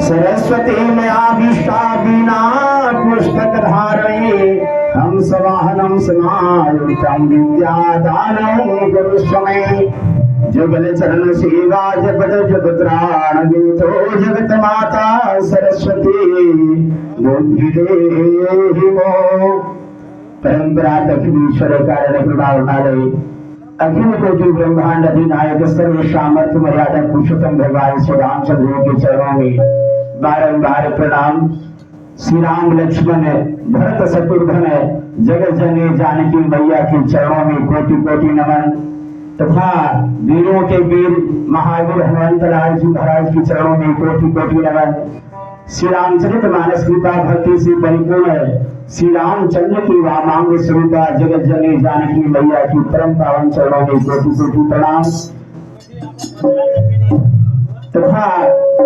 सरस्वती मयाभिष्टा बीना पुस्तक धारणे हम सवाहनम समायुक्तम विद्यादानं गुरुश्रमे जुगल चरण सेवा जपत जगत्राण गीतो जगत माता सरस्वती बुद्धि देहि मो। परंपरा दक्षिणेश्वर कारण कृपावनालय अखिल कोटि ब्रह्मांड अधिनायक सर्व सामर्थ्य मर्यादा पुरुषोत्तम भगवान श्री रामचंद्र के चरणों में बारंबार प्रणाम। श्री राम लक्ष्मण भरत शत्रुघ्न जगत जननी जानकी मैया के चरणों में कोटि कोटि नमन तथा वीरों के वीर महावीर हनुमंत लाल जी महाराज के चरणों में कोटि कोटि नमन। श्री रामचरित मानस कृपा भक्ति से परिपूर्ण श्री रामचंद्र की वामांग स्वरूपा जगत जननी जानकी मैया की परम पावन चरणों में कोटि कोटि प्रणाम तथा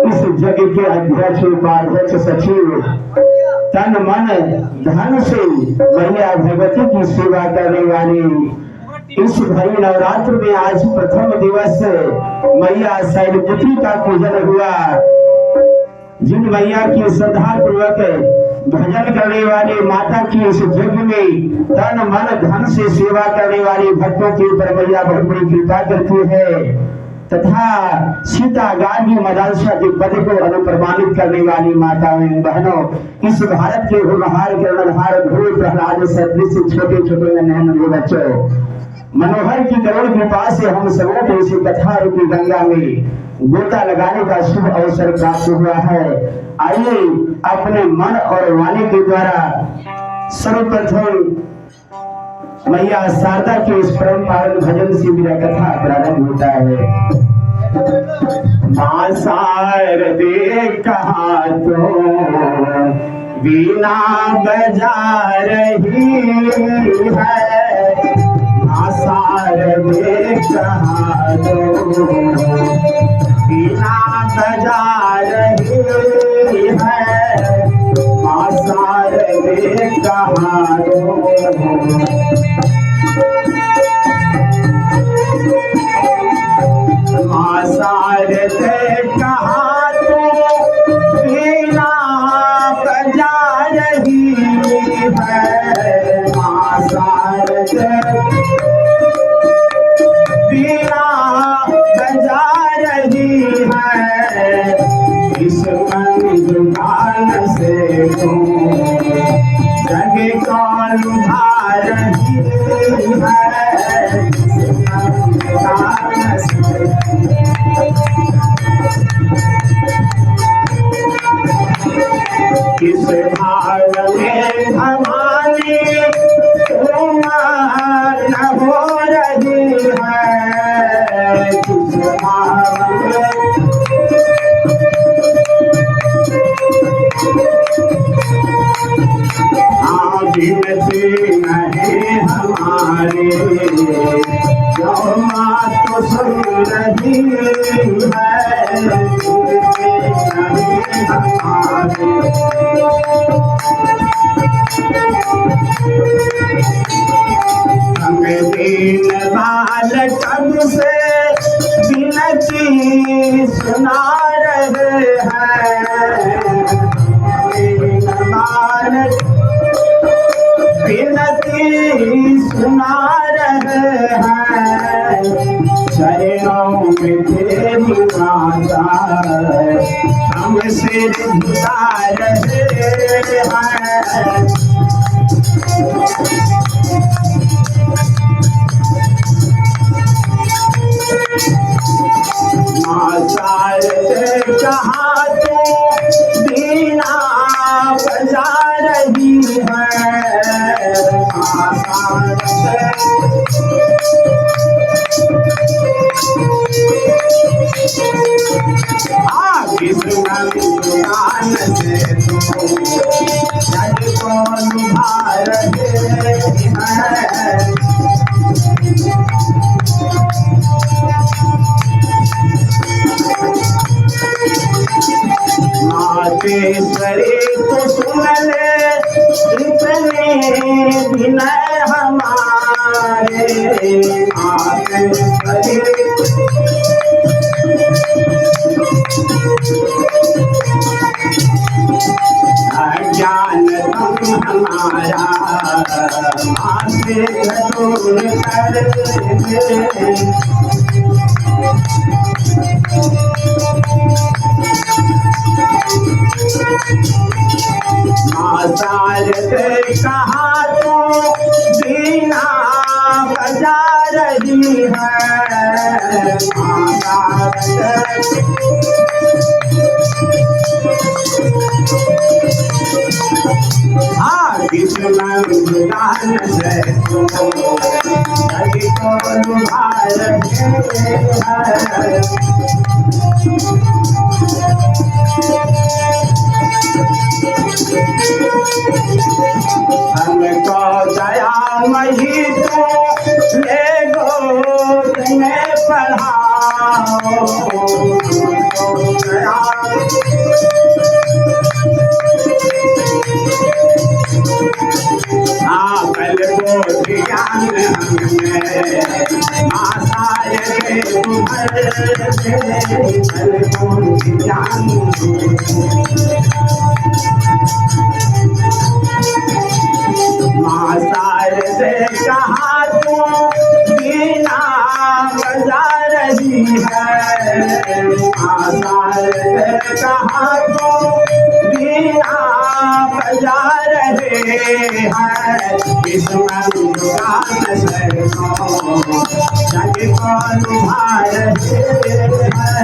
इस जग के अध्यक्ष उपाध्यक्ष सचिव तन मन धन से मैया भगवती की सेवा करने वाली इस भरी नवरात्र में आज प्रथम दिवस मैया शैलपुत्री का पूजन हुआ। जिन मैया की श्रद्धा पूर्वक भजन करने वाली माता की इस यज्ञ में तन मन धन से सेवा करने वाली भक्तों के ऊपर मैया बहुत बड़ी कृपा करती है तथा सीता गांधी मदालसा के पद को अनुप्रमाणित करने वाली माताओं बहनों इस भारत के होनहार कर्णधार ध्रुव प्रहलाद सदृश छोटे छोटे नन्हे बच्चों मनोहर की करुण कृपा से हम सबों को इसी कथा रूपी गंगा में गोता लगाने का शुभ अवसर प्राप्त हुआ है। आइए अपने मन और वाणी के द्वारा सर्वप्रथम मैया शारदा के इस परम पावन भजन से मेरा कथा प्रारंभ होता है। मां शारदे कहा तो वीणा बजा रही है, मां शारदे कहा तो वीणा बजा रही है, मां शारदे कहा तो मां शारदे कहा तो वीणा बजा रही है, मां शारदे वीणा बजा रही है, इस मंजुगान से तुम जग को लुभा रही है, किस भाव में भवानी उमान हो रही है, किस भाव में बिनती नहीं हमारे जो माँ तो सुन रही है, नहीं हमारे हमें दीन बाल कब से बिनती सुना रहे हैं, दीन बाल बिनती सुना रहे हैं, चरणों में तेरी माता हम सिर झुका रहे हैं। मां शारदे कहा तो वीणा बजा रही है, मां शारदे किस मंजुगान से तुम जग को लुभा रहे हैं, मातेश्वरी तो सुन ले इतने विनय हमारे, मातेश्वरी हमारा माथे दूर कर दे। शारदे कहा तो बीना बजा रही है। किस्मत दान से जग को लुभा रहे हैं। हमको दया मही तो ले गोद में पढ़ाओ। कल को ज्ञान हमें आशाए तुम्हारे कल को ज्ञान शारदे कहा तो बीना बजा रही है। शारदे कहा तो बीना बजा रहे हैं। किस्मत दुकान से जग को लुभा रहे हैं।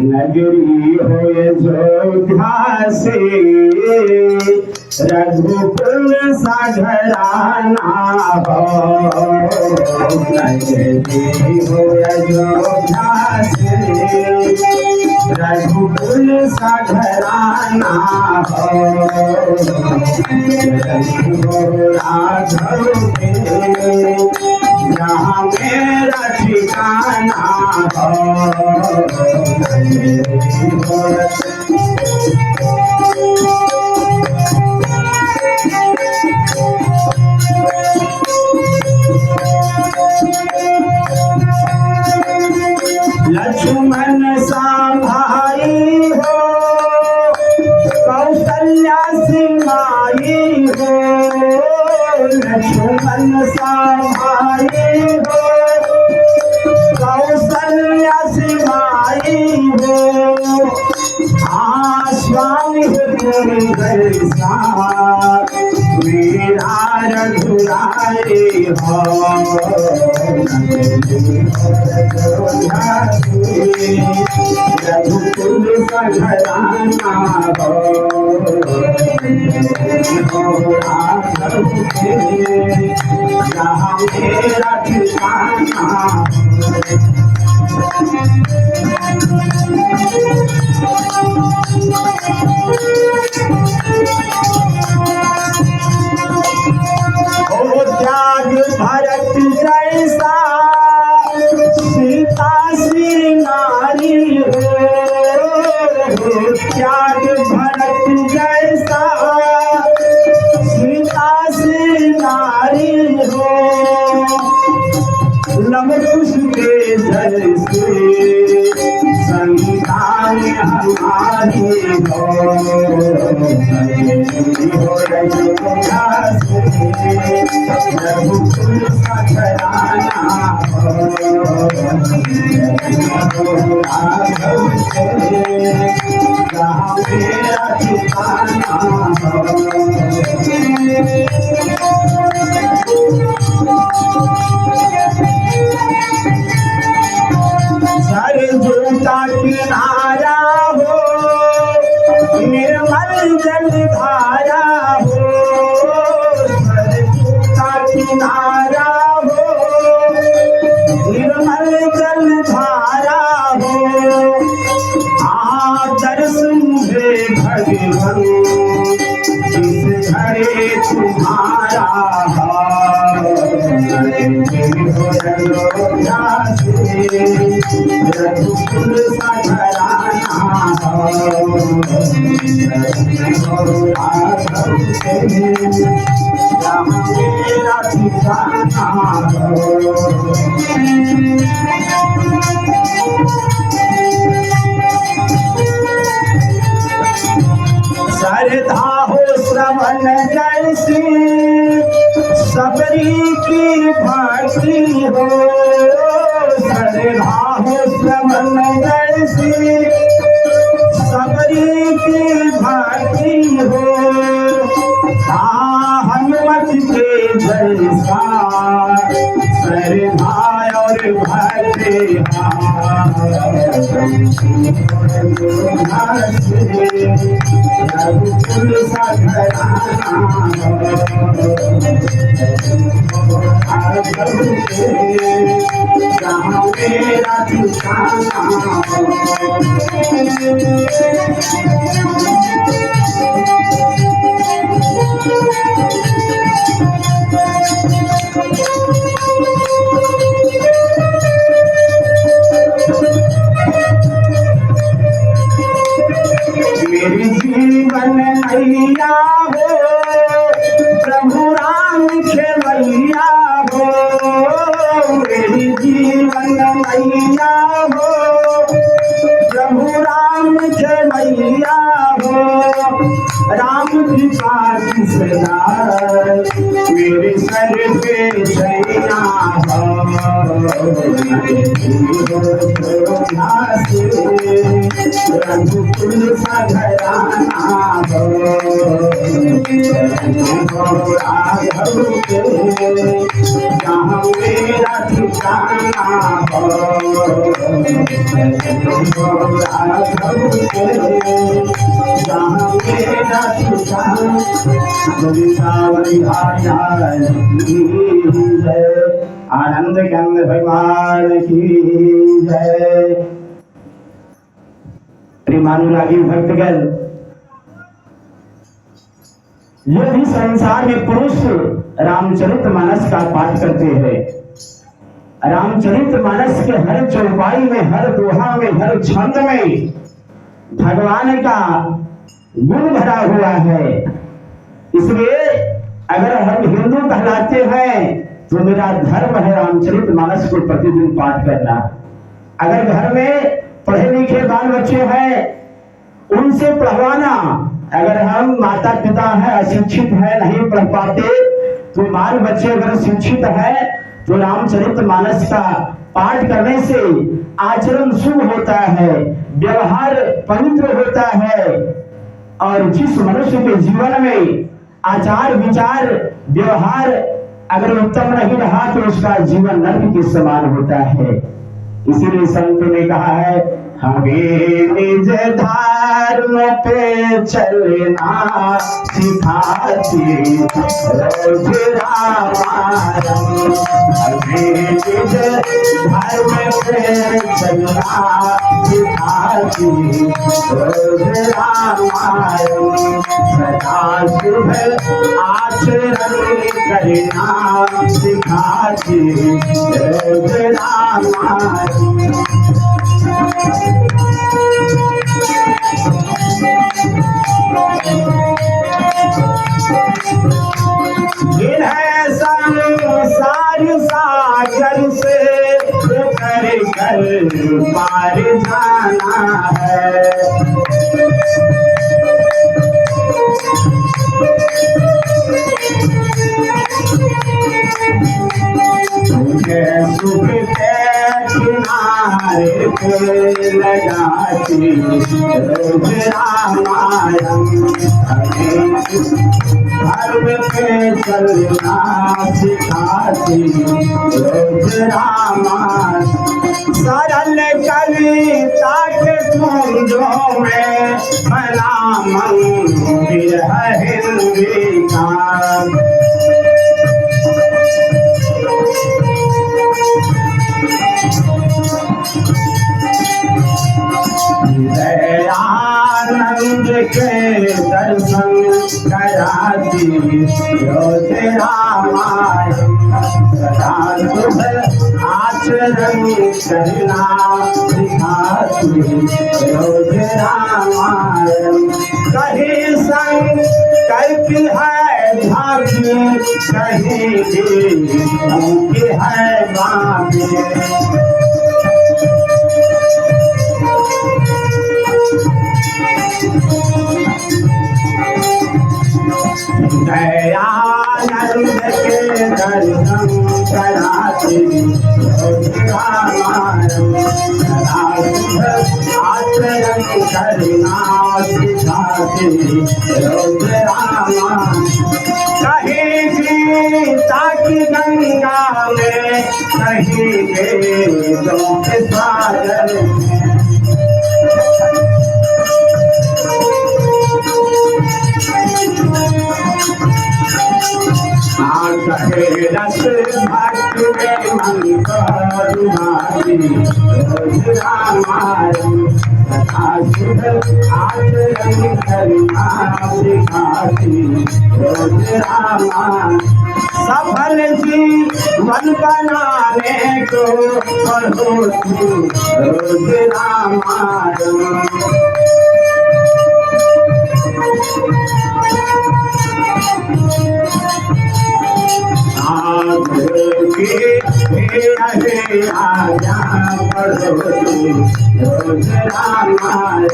नगरी हो अयोध्या से रघुकुल सा घराना हो। नगरी हो अयोध्या से रघुकुल सा घराना हो। राघव के जहाँ मेरा ठिकाना हो। लक्ष्मण सा भाई हो कौशल्या सिमाई हो। लक्ष्मण सा भाई हो कौशल्या सिमाई हो। स्वामी जैसा मेरा रघुराई हो। रघुकुल सा घराना हो। राघव के जहाँ मेरा ठिकाना हो। त्याग भरत जैसा सीता सी नारी हो। त्याग भरत जैसा सीता सी नारी हो। लव कुश के जैसे तुम्हारी हो यशोदा से रघुकुल सघराना हो राघव से जहाँ मेरा ठिकाना हो। सरजूता किनारा हो निर्मल जल धारा हो सरजूता किनारा हो निर्मल जल धारा हो दर्शन दे भगवान जिस घरे तुम्हारा रघुकुल सघराना हो मेरा ठिकाना हो। श्रद्धा हो श्रवण जैसी सबरी की भक्ति हो श्रद्धा हो श्रवण जैसी सबरी की भक्ति हो हनुमत के जैसा श्रद्धा और भक्ति रघुकुल सघराना जहाँ मेरा ठिकाना मेरी जीवन मैया हो प्रभु राम खेवैया हो मेरी जीवन मैया हो प्रभु राम खेवैया हो राम कृपा किसना मेरे सर पे छैया हो रघुकुल सघराना हो राघव के जहाँ मेरा ठिकाना हो राघव के जहाँ मेरा ठिकाना। आनंद कंद भगवान की जय। प्रेमानुरागी भक्तगण यदि संसार में पुरुष रामचरितमानस का पाठ करते हैं रामचरितमानस के हर चौपाई में हर दोहा में हर छंद में भगवान का गुण भरा हुआ है। इसलिए अगर हम हिंदू कहलाते हैं तो मेरा धर्म है रामचरितमानस को प्रतिदिन पाठ करना। अगर घर में पढ़े लिखे बाल बच्चे हैं उनसे पढ़वाना। अगर हम माता पिता है अशिक्षित है नहीं पढ़ पाते तो बाल बच्चे अगर शिक्षित है तो रामचरितमानस का पाठ करने से आचरण शुभ होता है व्यवहार पवित्र होता है। और जिस मनुष्य के जीवन में आचार विचार व्यवहार अगर उत्तम नहीं रहा तो उसका जीवन नरक के समान होता है। इसीलिए संतों ने कहा है हमें निज धर्म पे चलना सिखाती रोज रामायण। हमें निज धर्म पे चलना सिखाती रोज रामायण। सदा शुभ आचरण करना सिखाती रोज रामायण। संसार सागर से कर कर पार जाना है। सुख के किनारे पे लगाती रोज रामायण धर्म पे चलना सिखाती रोज रामायण सरल कविता के कुंजों में भला मंदिर है हिंदी का दयानंद के दर्शन कराती रोज रामायण सदा शुभ आचरण करना सिखाती रोज रामायण कहीं संग करती है झांकी कहीं भी है बाकी दयानंद के दर्शन कराती रामायण आचरण करना सिखाती रोज रामायण कहीं गीता की गंगा में कहीं वेदों के सागर कहे रस भक्ति में मन करुणाती रोज रामायण तथा शुभ आचरण करना सिखाती रोज रामायण सफल जीवन बनाने को पढ़ो रोज रामायण आजा पढ़ो रोज रामायण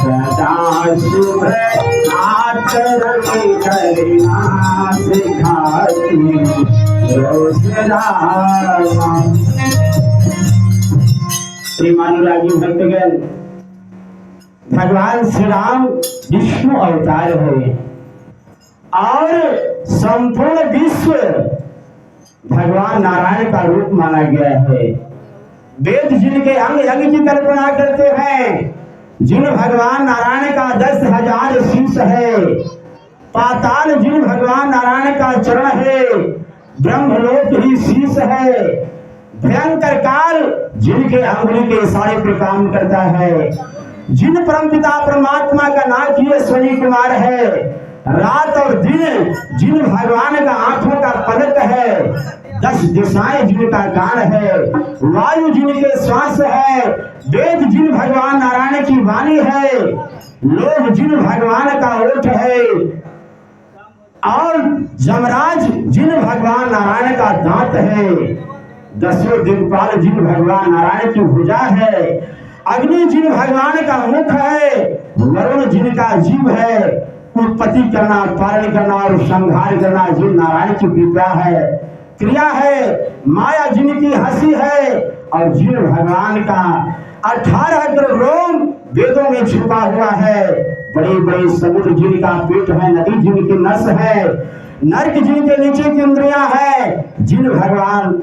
सदा शुभ आचरण करना सिखाती रोज रामायण। श्रीमानुरागी भक्तगण भगवान श्री राम विष्णु अवतार है और संपूर्ण विश्व भगवान नारायण का रूप माना गया है। वेद जिनके अंग अंग की कल्पना करते हैं, जिन भगवान नारायण का 10,000 शीश है, पाताल जिन भगवान नारायण का चरण है, ब्रह्मलोक ही शीश है, भयंकर काल जिनके अंगुली के इशारे पर काम करता है, जिन परमपिता परमात्मा का नाम किए स्वनी कुमार है, रात और दिन जिन भगवान का आंखों का पलक है, 10 दिशाएं जिनका कान है, वायु जिनके श्वास है, वेद जिन भगवान नारायण की वाणी है, लोग जिन भगवान का ओठ है और जमराज जिन भगवान नारायण का दांत है, 10वें दिनपाल जिन भगवान नारायण की भुजा है, अग्नि जिन भगवान का मुख है, वरुण जिनका जीव है, उत्पत्ति करना, पालन करना और संहार करना जिन नारायण की क्रिया है, माया जिनकी हंसी है और जिन भगवान का 18 करोड़ रोम वेदों में छुपा हुआ है, बड़े बड़े समुद्र जिनका पेट है, नदी जिनकी नस है, नर्क जिनके नीचे की इंद्रियां है, जिन भगवान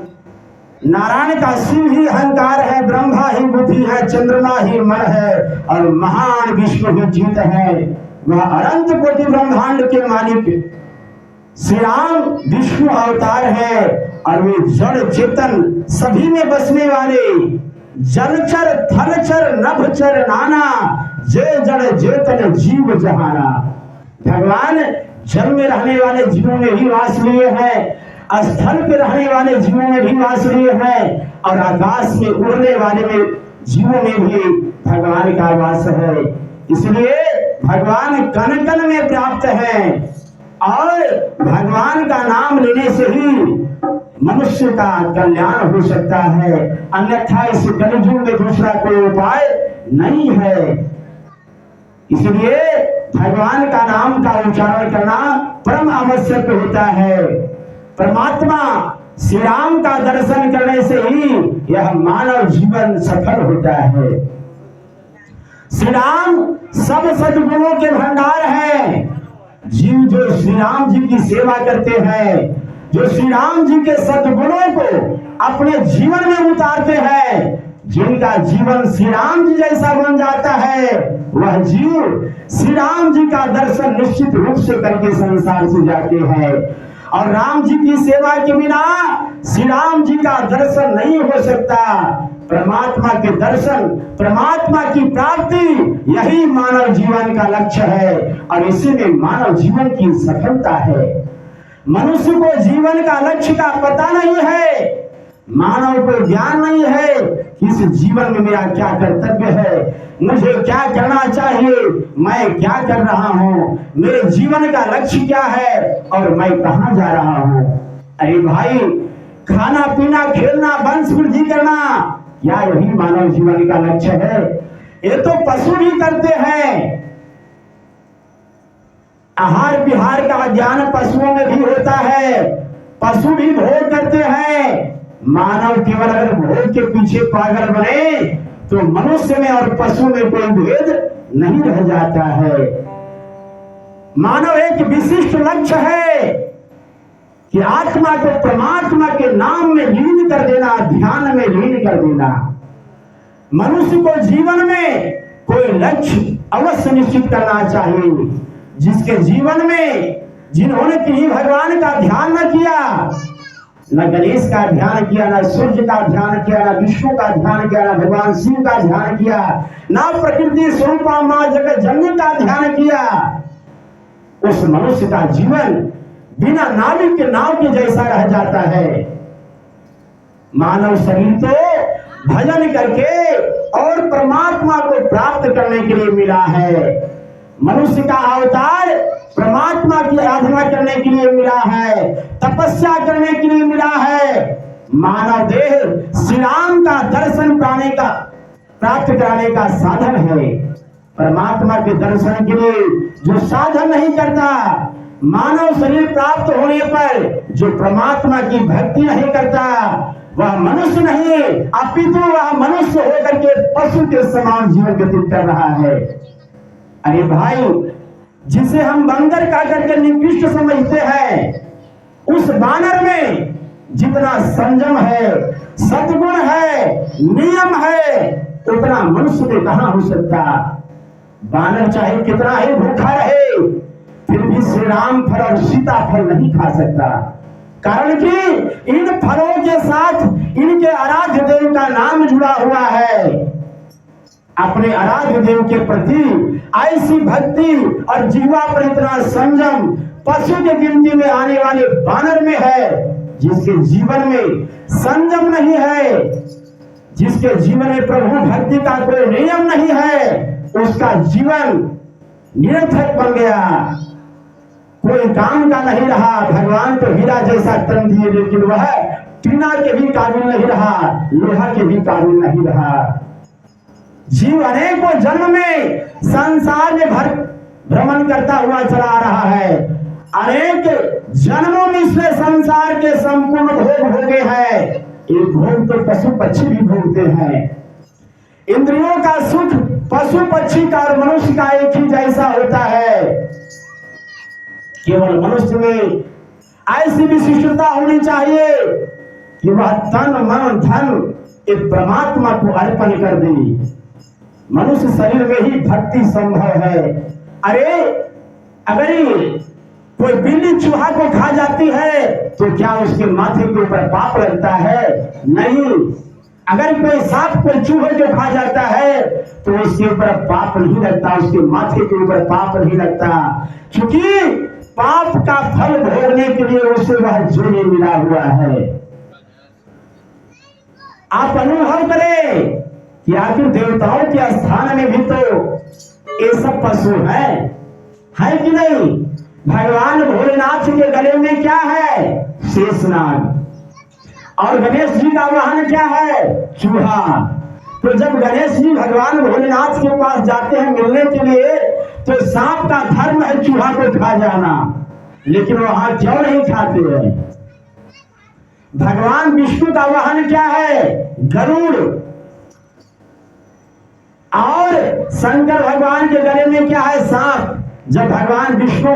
नारायण का शिव ही अहंकार है, ब्रह्मा ही बुद्धि है, चंद्रमा ही मन है और महान विष्णु ही जीत है, वह अनंत कोटि ब्रह्मांड के मालिक श्री राम विष्णु अवतार है और वे जड़ चेतन सभी में बसने वाले जलचर थलचर नभचर नाना जय जड़ चेतन जीव जहाना। भगवान जल में रहने वाले जीवों में भी वास लिए हैं, स्थल पे रहने वाले जीवों में भी वास लिए हैं और आकाश में उड़ने वाले में जीवों में भी भगवान का वास है। इसलिए भगवान कण कण में प्राप्त है और भगवान का नाम लेने से ही मनुष्य का कल्याण हो सकता है, अन्यथा इस कलयुग में दूसरा कोई उपाय नहीं है। इसलिए भगवान का नाम का उच्चारण करना परम आवश्यक होता है। परमात्मा श्री राम का दर्शन करने से ही यह मानव जीवन सफल होता है। श्री राम सब सद्गुणों के भंडार हैं। जीव जो श्री राम जी की सेवा करते हैं, जो श्री राम जी के सद्गुणों को अपने जीवन में उतारते हैं, जिनका जीवन श्री राम जी जैसा बन जाता है, वह जीव श्री राम जी का दर्शन निश्चित रूप से करके संसार से जाते हैं। और राम जी की सेवा के बिना श्री राम जी का दर्शन नहीं हो सकता। परमात्मा के दर्शन, परमात्मा की प्राप्ति, यही मानव जीवन का लक्ष्य है और इसी में मानव जीवन की सफलता है। मनुष्य को जीवन का लक्ष्य का पता नहीं है, मानव को ज्ञान नहीं है कि इस जीवन में मेरा क्या कर्तव्य है, मुझे क्या करना चाहिए, मैं क्या कर रहा हूँ, मेरे जीवन का लक्ष्य क्या है और मैं कहाँ जा रहा हूँ। अरे भाई, खाना पीना खेलना वंश वृद्धि करना, क्या यही मानव जीवन का लक्ष्य है? ये तो पशु भी करते हैं। आहार विहार का ज्ञान पशुओं में भी होता है, पशु भी भोग करते हैं। मानव केवल अगर भोग के पीछे पागल बने तो मनुष्य में और पशु में कोई भेद नहीं रह जाता है। मानव एक विशिष्ट लक्ष्य है कि आत्मा को परमात्मा के नाम में लीन कर देना, ध्यान में लीन कर देना। मनुष्य को जीवन में कोई लक्ष्य अवश्य निश्चित करना चाहिए। जिसके जीवन में, जिन्होंने कहीं भगवान का ध्यान न किया, न गणेश का ध्यान किया, न सूर्य का ध्यान किया, न विष्णु का ध्यान किया, न भगवान शिव का ध्यान किया, न प्रकृति स्वरूपा मां जगत जननी का ध्यान किया, उस मनुष्य का जीवन बिना नाविक के नाव के जैसा रह जाता है। मानव शरीर तो भजन करके और परमात्मा को प्राप्त करने के लिए मिला है। मनुष्य का अवतार परमात्मा की आराधना करने के लिए मिला है, तपस्या करने के लिए मिला है। मानव देह श्री राम का दर्शन प्राप्त कराने का साधन है। परमात्मा के दर्शन के लिए जो साधन नहीं करता, मानव शरीर प्राप्त होने पर जो परमात्मा की भक्ति नहीं करता, वह मनुष्य नहीं, अपितु वह मनुष्य होकर के पशु के समान जीवन व्यतीत कर रहा है। अरे भाई, जिसे हम बंदर का करके निकृष्ट समझते हैं, उस बानर में जितना संयम है, सद्गुण है, नियम है, उतना मनुष्य में कहां हो सकता। बानर चाहे कितना ही भूखा रहे, फिर भी श्री राम फल और सीता फल नहीं खा सकता। कारण कि इन फलों के साथ इनके आराध्य देव का नाम जुड़ा हुआ है। अपने आराध्य देव के प्रति ऐसी भक्ति और जीवा पर इतना संयम पशु के गिनती में आने वाले बानर में है। जिसके जीवन में संयम नहीं है, जिसके जीवन में प्रभु भक्ति का कोई नियम नहीं है, उसका जीवन निरर्थक बन गया, कोई काम का नहीं रहा। भगवान तो हीरा जैसा तन दिए, लेकिन वह टीना के भी काबिल नहीं रहा, लोहा के भी काबिल नहीं रहा। जीव अनेकों जन्म में संसार में भ्रमण करता हुआ चला आ रहा है। अनेक जन्मों में इसने संसार के संपूर्ण भोग भोगे हैं। एक भोग तो पशु पक्षी भी भोगते हैं। इंद्रियों का सुख पशु पक्षी का और मनुष्य का एक ही जैसा होता है। केवल मनुष्य में ऐसी विशिष्टता होनी चाहिए कि वह तन मन धन एक परमात्मा को अर्पण कर दे। मनुष्य शरीर में ही भक्ति संभव है। अरे अगर कोई बिल्ली चूहा को खा जाती है तो क्या उसके माथे के ऊपर पाप लगता है? नहीं। अगर कोई सांप कोई चूहे को खा जाता है तो उसके ऊपर पाप नहीं लगता, उसके माथे के ऊपर पाप नहीं लगता, क्योंकि पाप का फल भोगने के लिए उसे वह जोड़ी मिला हुआ है। आप अनुभव करें कि आखिर देवताओं के स्थान में भी तो ये सब पशु है कि नहीं? भगवान भोलेनाथ के गले में क्या है? शेषनाग। और गणेश जी का वाहन क्या है? चूहा। तो जब गणेश जी भगवान भोलेनाथ के पास जाते हैं मिलने के लिए तो सांप का धर्म है चूहा को खा जाना, लेकिन वहां क्यों नहीं खाते हैं? भगवान विष्णु का वाहन क्या है? गरुड़। और शंकर भगवान के गले में क्या है? सांप। जब भगवान विष्णु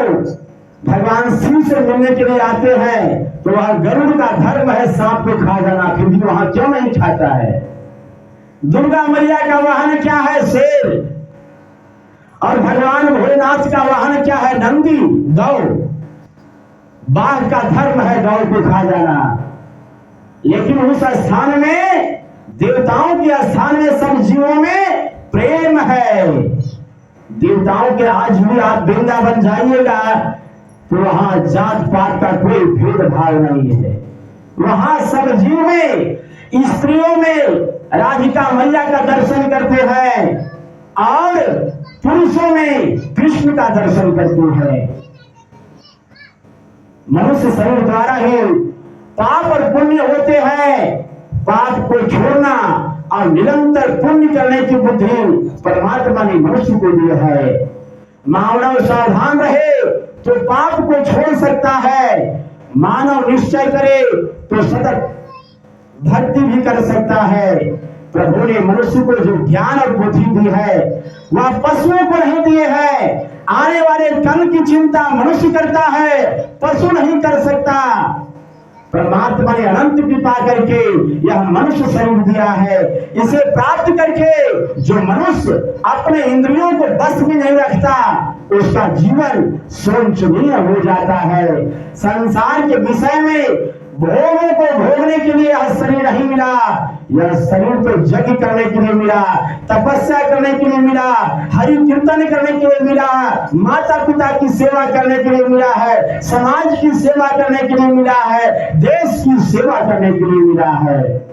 भगवान शिव से मिलने के लिए आते हैं तो वह गरुड़ का धर्म है सांप को खा जाना, फिर भी वहां क्यों नहीं खाता है? दुर्गा मैया का वाहन क्या है? शेर। और भगवान भोलेनाथ का वाहन क्या है? नंदी, गौ। बाघ का धर्म है गौ को खा जाना, लेकिन उस स्थान में, देवताओं के स्थान में सब जीवों में प्रेम है। देवताओं के आज भी आप वृंदावन जाइएगा तो वहां जात पात का कोई भेदभाव नहीं है। वहां सब जीव में, स्त्रियों में राधिका मैया का दर्शन करते हैं और पुरुषों में कृष्ण का दर्शन करते हैं। मनुष्य शरीर द्वारा ही पाप और पुण्य होते हैं। पाप को छोड़ना और निरंतर पुण्य करने की बुद्धि परमात्मा ने मनुष्य को दी है। मानव सावधान रहे तो पाप को छोड़ सकता है, मानव निश्चय करे तो सतत भक्ति भी कर सकता है। प्रभु ने मनुष्य को जो ज्ञान और बुद्धि दी है वह पशुओं को नहीं दिए है। आने वाले कल की चिंता मनुष्य करता है, पशु नहीं कर सकता। परमात्मा ने अनंत कृपा करके यह मनुष्य शरीर दिया है। इसे प्राप्त करके जो मनुष्य अपने इंद्रियों को बस में नहीं रखता उसका जीवन शोचनीय हो जाता है। संसार के विषय में भोगों को भोगने के लिए यह शरीर नहीं मिला, यह शरीर तो यज्ञ करने के लिए मिला, तपस्या करने के लिए मिला, हरि कीर्तन करने के लिए मिला, माता पिता की सेवा करने के लिए मिला है, समाज की सेवा करने के लिए मिला है, देश की सेवा करने के लिए मिला है।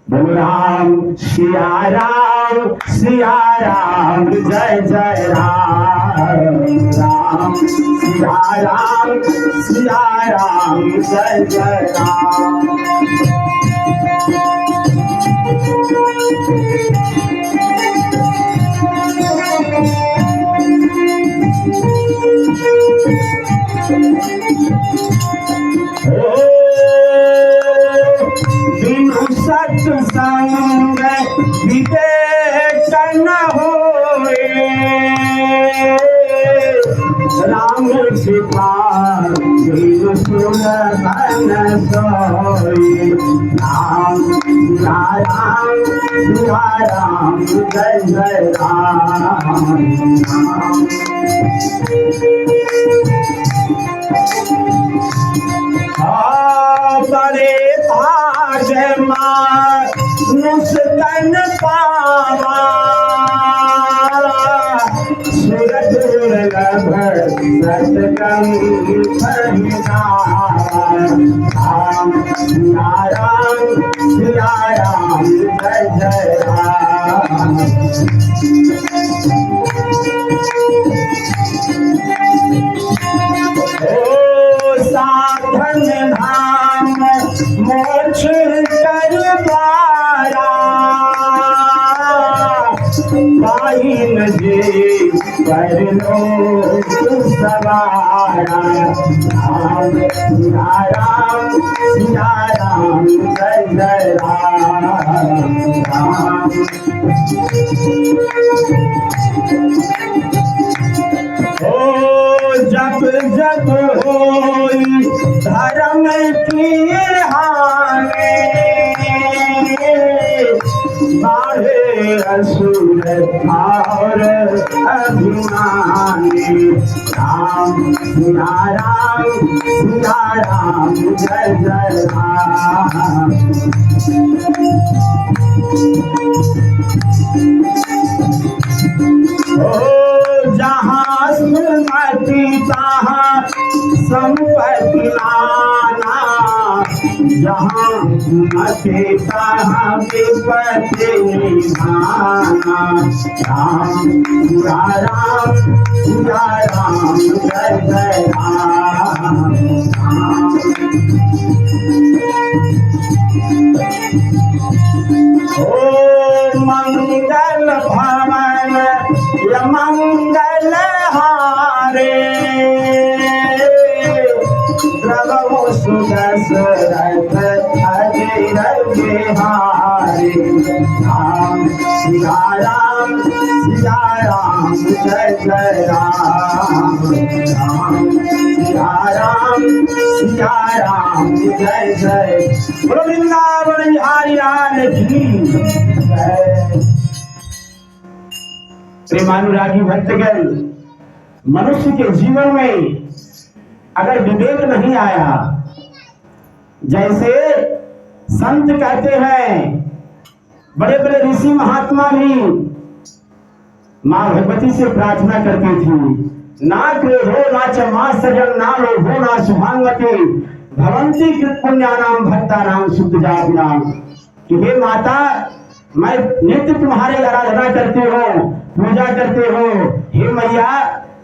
राम सिया राम सिया राम जय जय राम, राम सिया राम सिया राम जय जय राम। सत्संग विवेक न होए, राम कृपा बिनु सुन बन सोए। राम सिया राम सिया राम जय जय राम, बड़े भाग मुस्कन पावा, सूरज दुर्लभ सतगम परिणाम। राम सिया राम जय जय राम। ओ साधन धाम मोक्ष कर द्वारा, पाइन जी पर लोक सवारा। राम सिया राम जय जय राम, राम। ओ जब जब होई धर्म की हानि, बाढ़े असुर और अभिमानी। राम सिया राम जय जय राम। ओ जहाँ सुमति तहाँ संपत्ति नाना, जहाँ सुमति तहाँ विपत्ति निधाना। राम सिया राम जय जय राम, राम। ओ मंगल भवन यम बलहारे प्रभु सुदशरथ अजय बिहारी राम सिया राम जय जय राम राम सिया राम जय जय बोलो वृंदावन बिहारी लाल की जय। प्रेमानुरागी भक्तगण, मनुष्य के जीवन में अगर विवेक नहीं आया, जैसे संत कहते हैं, बड़े बड़े ऋषि महात्मा भी मां भगवती से प्रार्थना करती थी, ना क्रोधो ना क्षमा सजन ना लोभो ना शुभांगति भवंती कृत पुण्यानाम भक्तानाम शुद्ध जातिनाम, कि हे माता, मैं नित्य तुम्हारी आराधना करती हूँ, पूजा करते हो, हे मैया,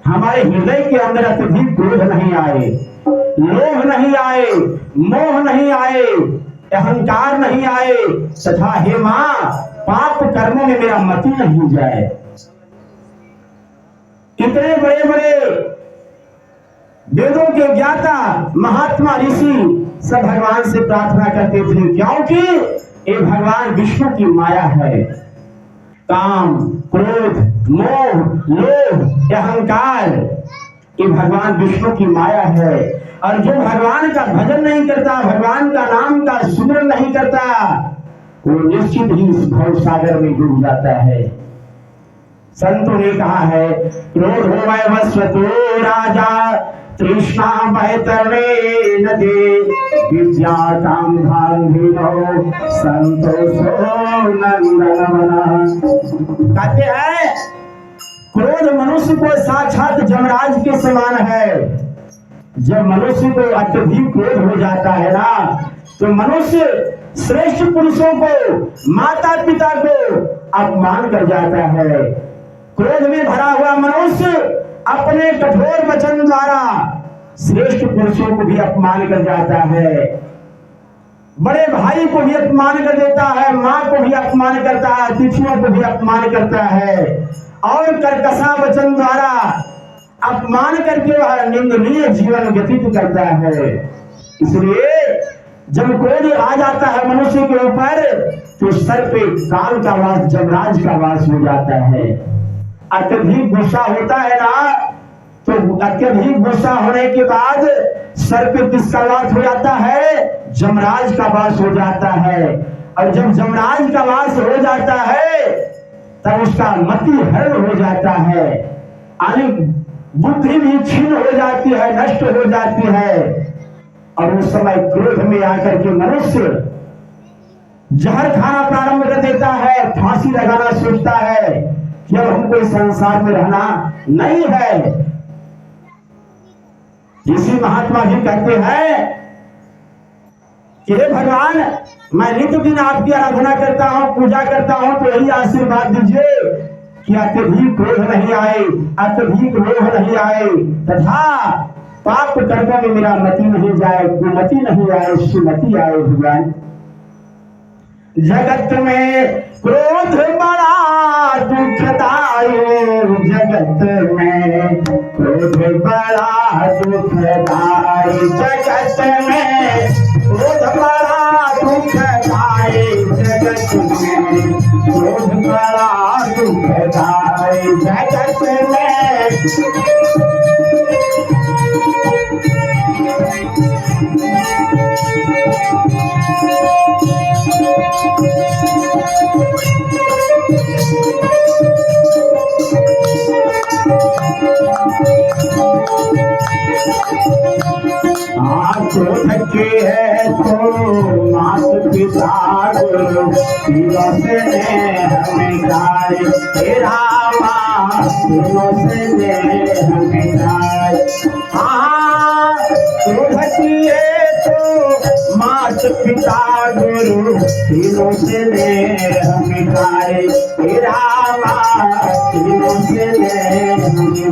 हमारे हृदय के अंदर अत्यधिक क्रोध नहीं आए, लोभ नहीं आए, मोह नहीं आए, अहंकार नहीं आए, तथा हे मां, पाप कर्मों में मेरा मति नहीं जाए। कितने बड़े बड़े वेदों के ज्ञाता महात्मा ऋषि सब भगवान से प्रार्थना करते थे, क्योंकि ये भगवान विष्णु की माया है। काम, क्रोध, मोह, लोभ, अहंकार, ये भगवान विष्णु की माया है। और जो भगवान का भजन नहीं करता, भगवान का नाम का सुमिरन नहीं करता, वो निश्चित ही इस भव सागर में डूब जाता है। संतों ने कहा है, क्रोध हो वैवस्व तो राजा तृष्णा बहतरणे नदी विद्या काम धाम धीरो संतोषो नंदनवना। कहते हैं क्रोध मनुष्य को साक्षात जमराज के समान है। जब मनुष्य को अत्यधिक क्रोध हो जाता है ना, तो मनुष्य श्रेष्ठ पुरुषों को, माता पिता को अपमान कर जाता है। क्रोध में भरा हुआ मनुष्य अपने कठोर वचन द्वारा श्रेष्ठ पुरुषों को भी अपमान कर जाता है, बड़े भाई को भी अपमान कर देता है, माँ को भी अपमान करता है, अतिथियों को भी अपमान करता है, और कर्कशा वचन द्वारा अपमान करके वह निंदनीय जीवन व्यतीत करता है। इसलिए जब क्रोध आ जाता है मनुष्य के ऊपर, तो सर पे काल का वास, जमराज का वास हो जाता है। अत्यधिक गुस्सा होता है ना, तो अत्यधिक गुस्सा होने के बाद सर पे किसका वास हो जाता है? जमराज का वास हो जाता है। और जब जमराज का वास हो जाता है, तब उसका मति हरण हो जाता है, यानी बुद्धि भी क्षीण हो जाती है, नष्ट हो जाती है। और उस समय क्रोध में आकर के मनुष्य जहर खाना प्रारंभ कर देता है, फांसी लगाना सोचता है कि अब हमको इस संसार में रहना नहीं है। इसी महात्मा जी कहते हैं कि हे भगवान, मैं नित्य दिन आपकी आराधना करता हूँ, पूजा करता हूँ, तो यही आशीर्वाद दीजिए कि अत्यधिक क्रोध नहीं आए, अत्यधिक लोभ नहीं आए, तथा पाप कर्मों में मेरा मति नहीं जाए, कुमति नहीं आए, सुमति आए। भगवान, जगत में क्रोध बड़ा दुखदाई, जगत में क्रोध बड़ा दुखदाई, जगत में क्रोध बड़ा दुखदाई, जगत में क्रोध बड़ा दुखदाई, जगत में क्रोध के है तो मात पिता गुरु तीनों से हमें जाए, तेरा माँ तीनों से हमें जाए। हाँ, क्रोध की है तो मात पिता गुरु तीनों से हमें जाए, तेरा माँ तीनों से हमें।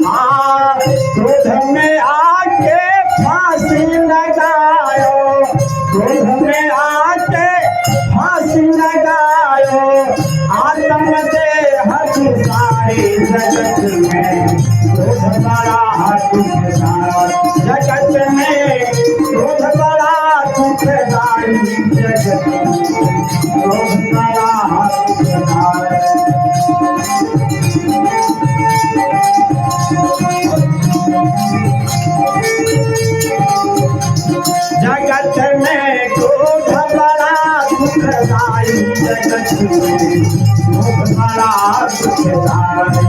हाँ, क्रोध में आके फांसी लगायो, क्रोध में आके फांसी लगायो, आत्म देह की सारी जगत में क्रोध बड़ा दुखदाई, जगत में क्रोध बड़ा दुखदाई, जगत में क्रोध बड़ा दुखदाई। जगत में क्रोध बड़ा दुखदाई, जगत में क्रोध बड़ा दुखदाई।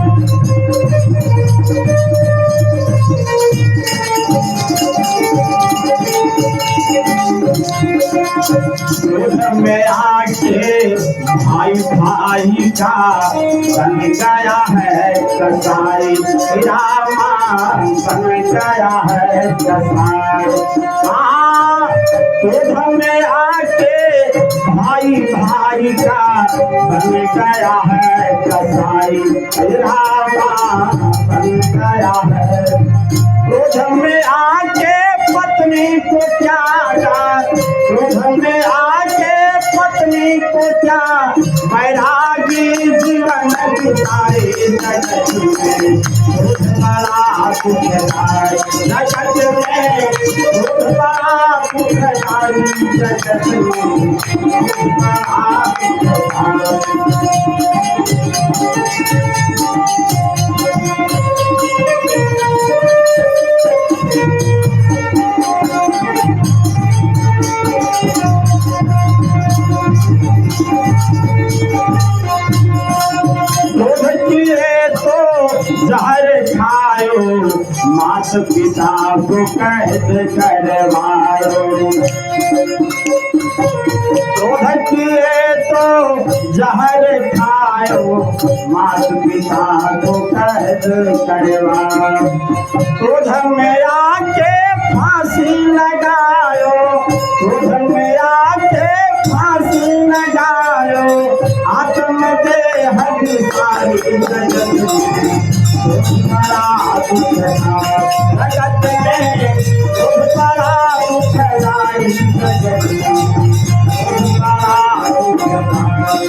क्रोध में आके भाई भाई का बन गया है कसाई, रामा बन गया है कसाई। क्रोध में आके भाई भाई का बन गया है कसाई, रामा बन गया है। क्रोध में आके पत्नी को त्यागा, क्रोध में आके पत्नी को क्या वैरागी जीवन बिताए, जगत में क्रोध बड़ा दुखदाई, जगत में क्रोध बड़ा दुखदाई, जगत में क्रोध बड़ा दुखदाई। जहर खायो मात पिता को कैद करवायो, क्रोध किए तो जहर खायो मात पिता को कैद करवायो। क्रोध में आके फांसी लगायो, क्रोध में आके फांसी लगायो, आत्मदेह सारी जगत में बड़ा दुखदाई, जगत में बड़ा दुखदाई, जगत में बड़ा दुखदाई।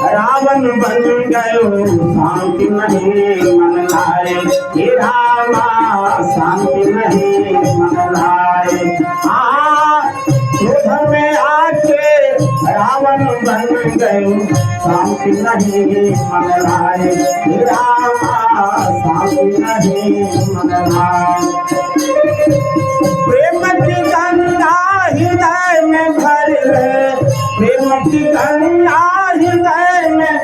रावण बन गयो शांति नहीं मन लाए, हे रामा शांति नहीं मन लाए। क्रोध में आके रावण बन गयो शांति नहीं मन लाए, हे रामा शांति नहीं मन लाए। प्रेम की गंगा हृदय में भर ले, प्रेम की गंगा हृदय में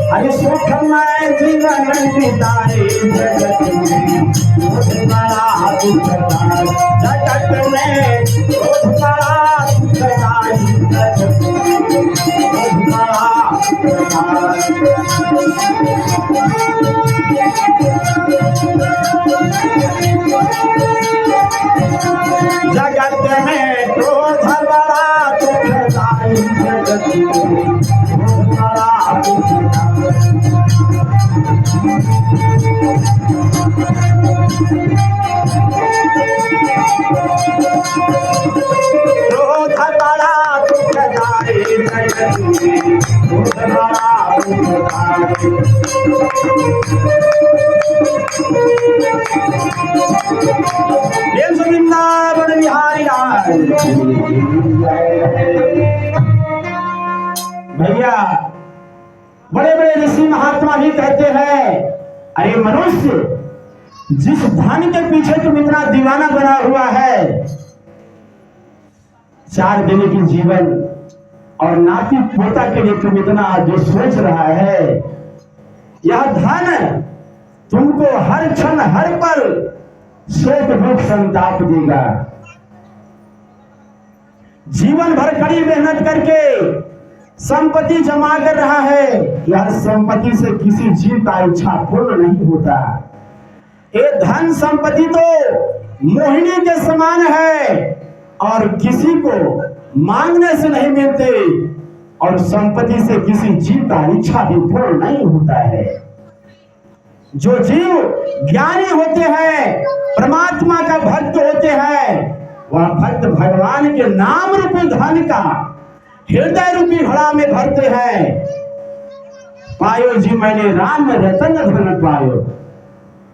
अरे सुखमय जीवन बिताए, जगत में क्रोध बड़ा दुखदाई, जगत में क्रोध बड़ा दुखदाई, जगत में क्रोध बड़ा दुखदाई। जगत में क्रोध बड़ा दुखदाई, जगत में क्रोध बड़ा दुखदाई। क्रोध बड़ा दुखदाई, जगत में क्रोध बड़ा दुखदाई। वृंदावन बिहारी भैया, बड़े बड़े ऋषि महात्मा भी कहते हैं, अरे मनुष्य जिस धन के पीछे तुम इतना दीवाना बना हुआ है, 4 दिन की जीवन और नाती पोता के लिए तुम इतना जो सोच रहा है, यह धन तुमको हर क्षण हर पल शोक दुख संताप देगा। जीवन भर कड़ी मेहनत करके संपत्ति जमा कर रहा है, यह संपत्ति से किसी जीव का इच्छा पूर्ण नहीं होता। ये धन संपत्ति तो मोहिनी के समान है और किसी को मांगने से नहीं मिलते और संपत्ति से किसी जीव का इच्छा भी पूर्ण नहीं होता है। जो जीव ज्ञानी होते हैं, परमात्मा का भक्त होते हैं, वह भक्त भगवान के नाम रूपी धन का हृदय रूपी घड़ा में भरते हैं। पायो जी मैंने राम रतन धन पायो।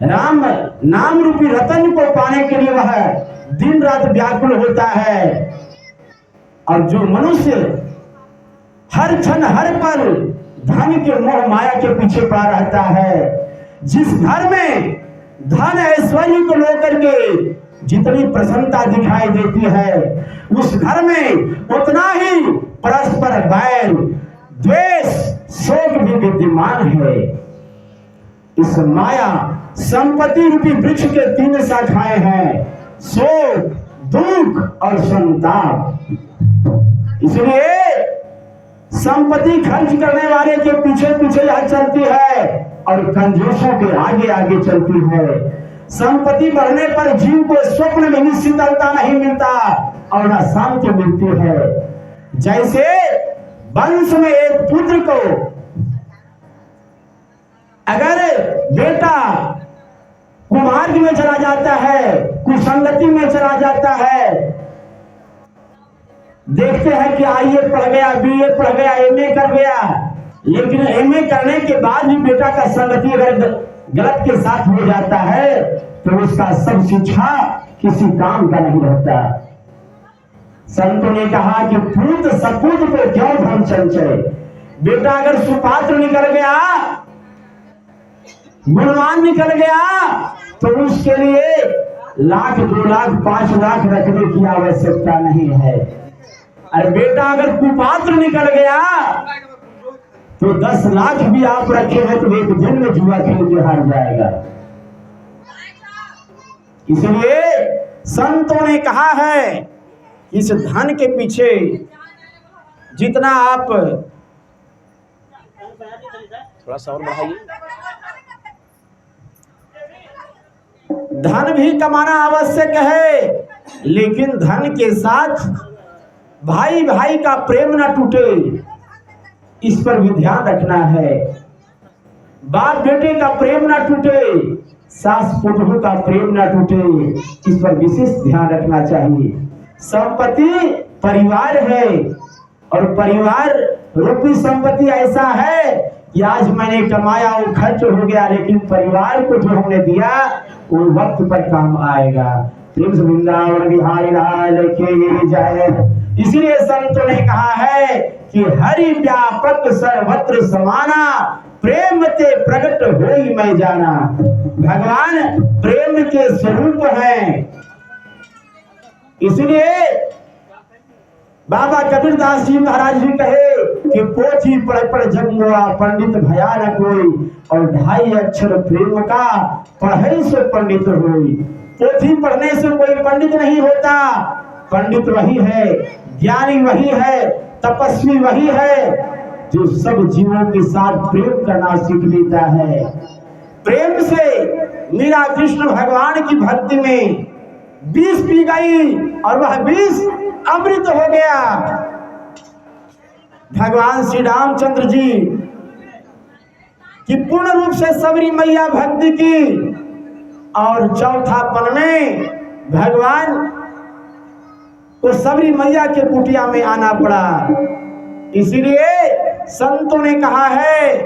राम नाम रूपी रतन को पाने के लिए वह दिन रात व्याकुल होता है। और जो मनुष्य हर क्षण हर पल धन के मोह माया के पीछे पड़ा रहता है, जिस घर में धन ऐश्वर्य को लेकर के जितनी प्रसन्नता दिखाई देती है, उस घर में उतना ही परस्पर बैर द्वेष शोक भी विद्यमान है। इस माया संपत्ति रूपी वृक्ष के 3 शाखाएं हैं, शोक, दुख और संताप। इसलिए संपत्ति खर्च करने वाले के पीछे पीछे यह चलती है और कंजूसों के आगे आगे चलती है। संपत्ति बढ़ने पर जीव को स्वप्न में भी शीतलता नहीं मिलता और न शांति मिलती है। जैसे वंश में एक पुत्र को अगर बेटा कुमार्ग में चला जाता है, कुसंगति में चला जाता है, देखते हैं कि आईए पढ़ गया, बीए पढ़ गया, एमए कर गया, लेकिन एमए करने के बाद भी बेटा का संगति अगर गलत के साथ हो जाता है तो उसका सब शिक्षा किसी काम का नहीं रहता। संतों ने कहा कि पूत सपूत को क्यों धन संचय। बेटा अगर सुपात्र निकल गया, गुणवान निकल गया, तो उसके लिए 1 लाख 2 लाख 5 लाख रखने की आवश्यकता नहीं है। और बेटा अगर कुपात्र निकल गया तो 10 लाख भी आप रखे हैं तो एक दिन में जुआ खेल के हार जाएगा। इसलिए संतों ने कहा है इस धन के पीछे जितना आप थोड़ा सा और बढ़ाइए, धन भी कमाना आवश्यक है, लेकिन धन के साथ भाई भाई का प्रेम न टूटे, इस पर भी ध्यान रखना है। बाप बेटे का प्रेम न टूटे, सास पुत्र का प्रेम न टूटे, इस पर विशेष ध्यान रखना चाहिए। संपत्ति परिवार है और परिवार रूपी संपत्ति ऐसा है कि आज मैंने कमाया वो खर्च हो गया, लेकिन परिवार को जो हमने दिया वो वक्त पर काम आएगा। वृंदावन बिहारी लाल की जय। इसलिए संतों ने कहा है कि हरि व्यापक सर्वत्र समाना, प्रेम ते प्रकट होई मैं जाना। भगवान प्रेम के स्वरूप हैं। इसलिए बाबा कबीरदास जी महाराज जी कहे कि पोथी पढ़ पढ़ जगमुआ पंडित भया न कोई, और 2.5 अक्षर प्रेम का पढ़े से पंडित होई। पोथी पढ़ने से कोई पंडित नहीं होता। पंडित वही है, ज्ञानी वही है, तपस्वी वही है जो सब जीवों के साथ प्रेम करना सीख लेता है। प्रेम से मीरा कृष्ण भगवान की भक्ति में 20 पी गई और वह 20 अमृत हो गया। भगवान श्री रामचंद्र जी की पूर्ण रूप से सबरी मैया भक्ति की, और चौथा पल में भगवान को सबरी मैया के कुटिया में आना पड़ा। इसीलिए संतों ने कहा है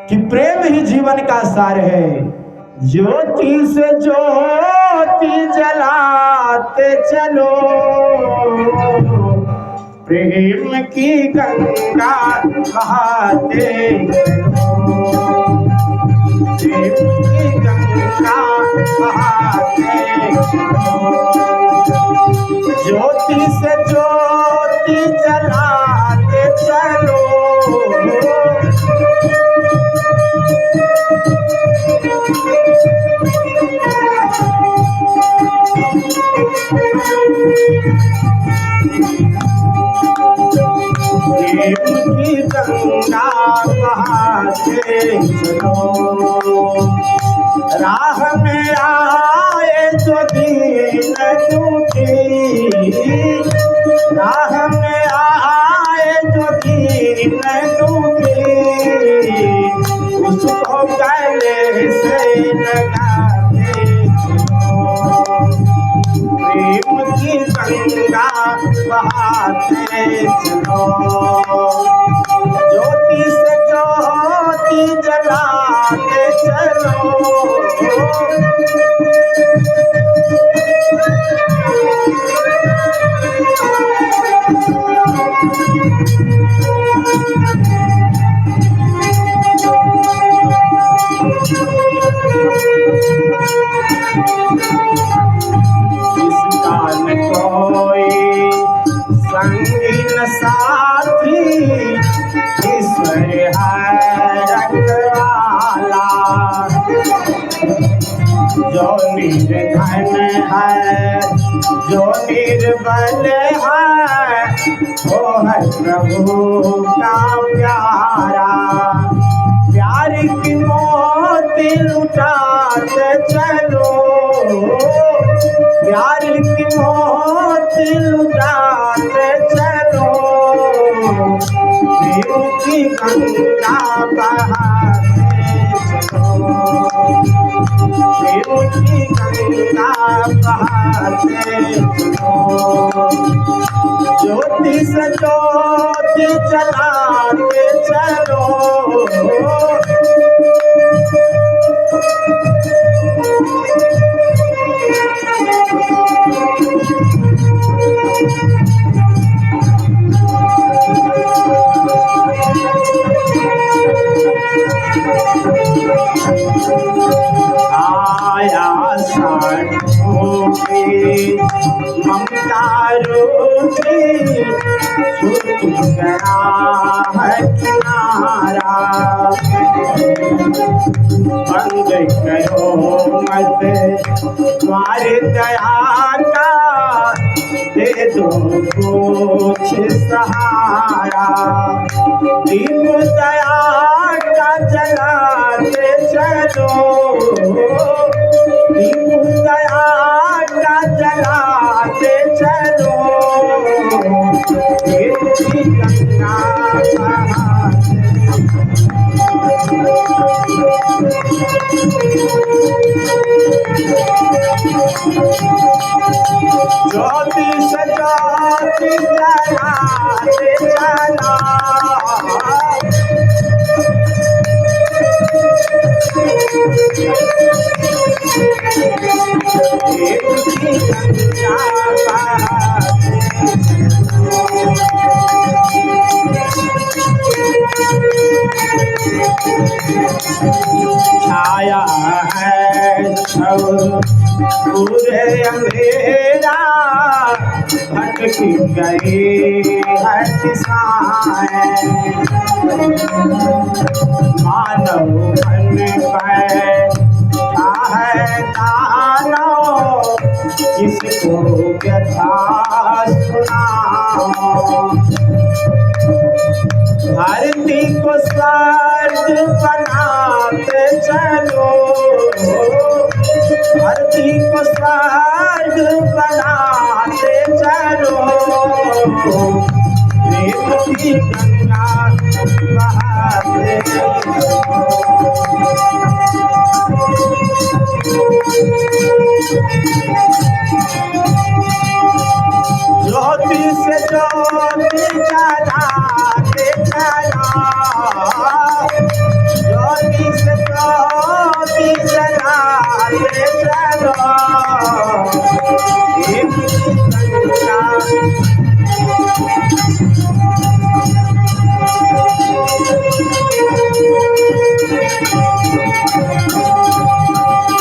कि प्रेम ही जीवन का सार है। ज्योति से ज्योति जलाते चलो, प्रेम की गंगा बहाते चलो, प्रेम की गंगा बहाते चलो। ज्योति से ज्योति जलाते चलो, प्रेम की गंगा बहाते चलो। राह में आए जो दीन प्रेम की गंगा बहाते चलो, ज्योति से ज्योति जलाते चलो। जिसका न कोई संगी न साथी, ईश्वर है रखवाला। जो निर्धन है, जो निर्बल है, वो है प्रभु का प्यारा। प्यार की मोती लुटाते चलो, प्यार की मोती लुटाते चलो। प्रेम की गंगा बहाते चलो, प्रेम की गंगा बहाते चलो। ज्योति से ज्योति जलाते चलो। आया साधु की ममता रूठी, छूट गया है किनारा। बंद करो मत द्वार दया का, दे दो कुछ सहारा। दीप दया का जलाते चलो, दीप दया का जलाते चलो। प्रेम की गंगा बहाते ज्योति से ज्योति जलाते चला। प्रेम की गंगा बहाते छाया है छव पूरे अंधेरा, भटक गई है दिशाएं। मानव मन बैठा है दानव, किसको व्यथा सुनाओ। धरती को स्वर्ग बनाते चलो, धरती को स्वर्ग बनाते चलो। प्रेम की गंगा बहाते चलो। ज्योति से ज्योति जलाते चला, ज्योति से ज्योति जलाते चलो। प्रेम की गंगा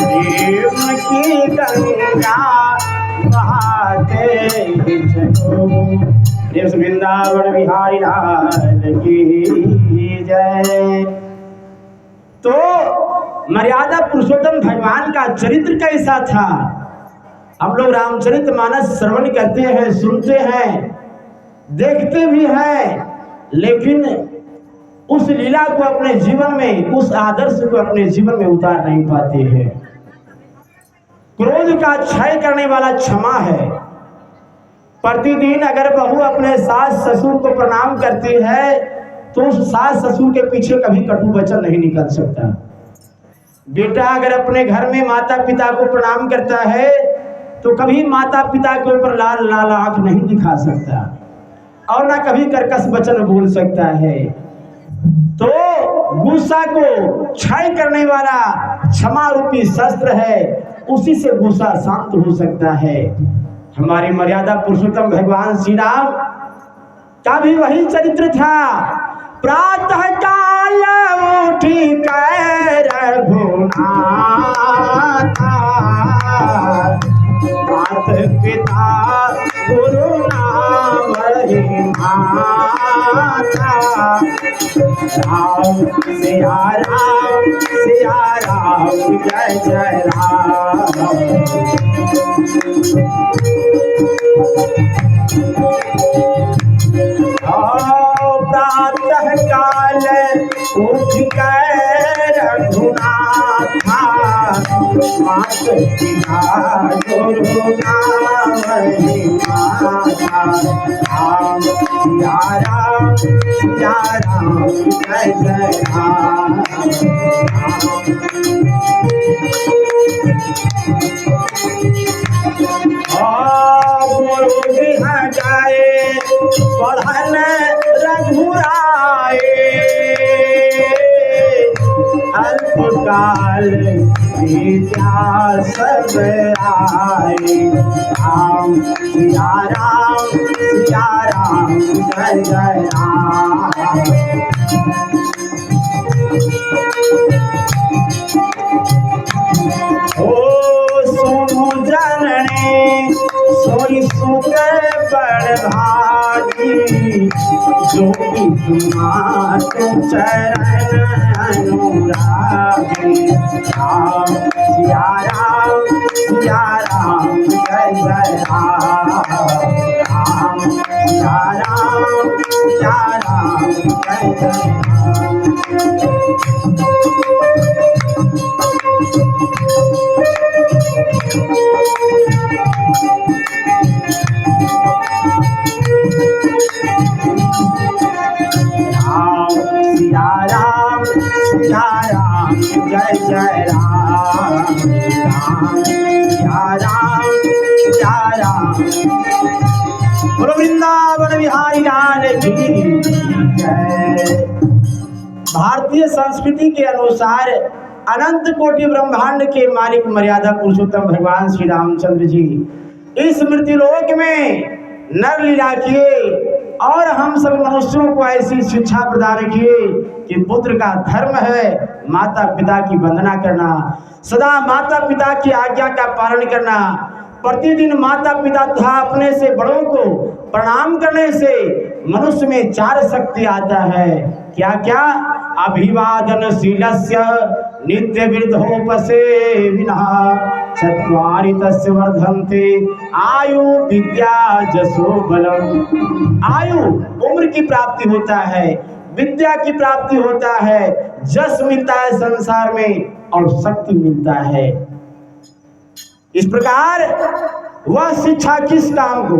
प्रेम की गंगा बहाते चलो। देश वृंदावन बिहारी लाल की जय। तो मर्यादा पुरुषोत्तम भगवान का चरित्र कैसा था? हम लोग रामचरितमानस श्रवण करते हैं, सुनते हैं, देखते भी हैं, लेकिन उस लीला को अपने जीवन में, उस आदर्श को अपने जीवन में उतार नहीं पाते हैं। क्रोध का क्षय करने वाला क्षमा है। प्रतिदिन अगर बहू अपने सास ससुर को प्रणाम करती है तो उस सास ससुर के पीछे कभी कटु वचन नहीं निकल सकता। बेटा अगर अपने घर में माता पिता को प्रणाम करता है तो कभी माता पिता के ऊपर लाल लाल आंख नहीं दिखा सकता और ना कभी कर्कश वचन बोल सकता है। तो गुस्सा को क्षय करने वाला क्षमा रूपी शस्त्र है, उसी से गुस्सा शांत हो सकता है। हमारे मर्यादा पुरुषोत्तम भगवान श्री राम का भी वही चरित्र था। प्रातः काल उठी कर रघुनाथा, मात पिता गुरु नाम माता, राम सिया राम जय जय राम। प्रातः काल उठ कर रघुनाथा, मात पिता गुरु नाम माता, राम सिया राम जय जय राम। गुरु बिहा जाए पढ़न रघुराए, अल्पकाल विद्या सब आए, राम सिया राम जय जय राम। जननी सोई सुख बड़ भागी, जो कि तुम्हारे चरण अनुरागी, राम सिया राम जय जय राम। राम सिया राम जय जय राम। जय जय राम, राम राम। बोलो वृंदावन बिहारी लाल की जय। भारतीय संस्कृति के अनुसार अनंत कोटि ब्रह्मांड के मालिक मर्यादा पुरुषोत्तम भगवान श्री रामचंद्र जी इस मृत्युलोक में नर लीला किए और हम सब मनुष्यों को ऐसी शिक्षा प्रदान किए कि पुत्र का धर्म है माता पिता की वंदना करना, सदा माता पिता की आज्ञा का पालन करना, प्रतिदिन माता पिता तथा अपने से बड़ों को प्रणाम करने से मनुष्य में 4 शक्ति आता है। क्या क्या? अभिवादनशीलस्य नित्य वृद्धोपसेविनः, चत्वारि तस्य वर्धन्ते आयु विद्या जसो बलम। आयु उम्र की प्राप्ति होता है, विद्या की प्राप्ति होता है, जस मिलता है संसार में और शक्ति मिलता है। इस प्रकार वह शिक्षा किस काम को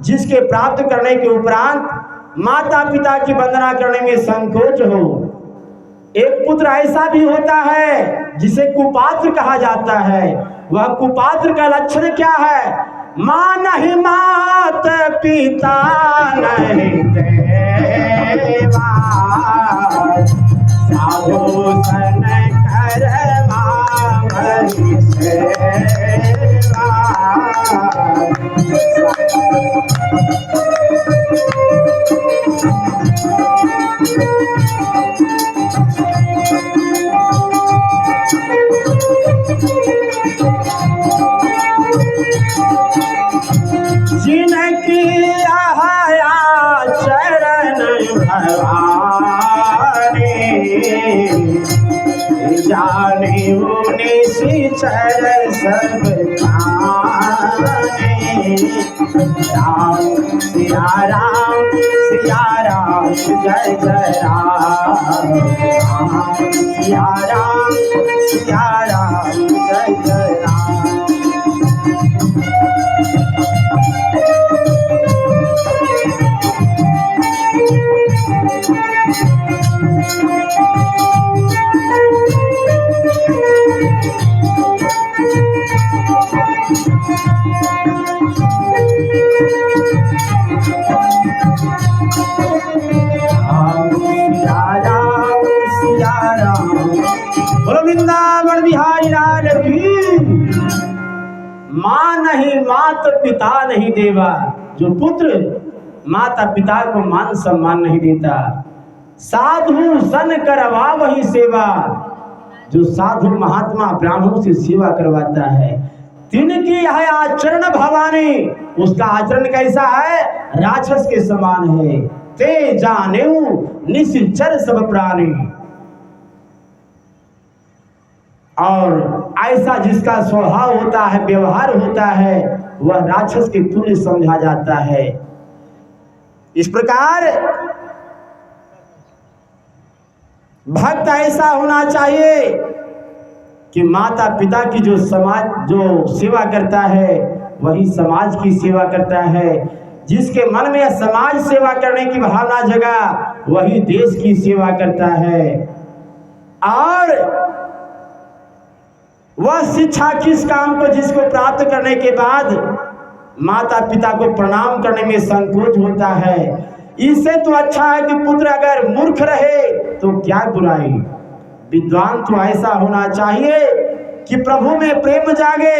जिसके प्राप्त करने के उपरांत माता पिता की वंदना करने में संकोच हो। एक पुत्र ऐसा भी होता है जिसे कुपात्र कहा जाता है। वह कुपात्र का लक्षण क्या है? मां नहीं मात पिता नहीं देवा, साधु सन करवा भरी सेवा। जिनकी आया चरण भवानी, जाने उन्हीं चरण सब पाने। राम सिया राम जय जय राम। राम सिया राम जय जय राम। मात पिता नहीं देवा, जो पुत्र माता पिता को मान सम्मान नहीं देता। साधु सन करवा वही सेवा, जो साधु महात्मा ब्राह्मणों से सेवा करवाता है। तिनकी है आचरण भवानी, उसका आचरण कैसा है? राक्षस के समान है। ते जानेऊ निश्चर सब प्राणी, और ऐसा जिसका स्वभाव होता है, व्यवहार होता है, वह राक्षस के तुल्य समझा जाता है। इस प्रकार भक्त ऐसा होना चाहिए कि माता पिता की जो सेवा करता है वही समाज की सेवा करता है। जिसके मन में समाज सेवा करने की भावना जगा वही देश की सेवा करता है। और वह शिक्षा किस काम को जिसको प्राप्त करने के बाद माता पिता को प्रणाम करने में संकोच होता है। इससे तो अच्छा है कि पुत्र अगर मूर्ख रहे तो क्या बुराई। विद्वान तो ऐसा होना चाहिए कि प्रभु में प्रेम जागे,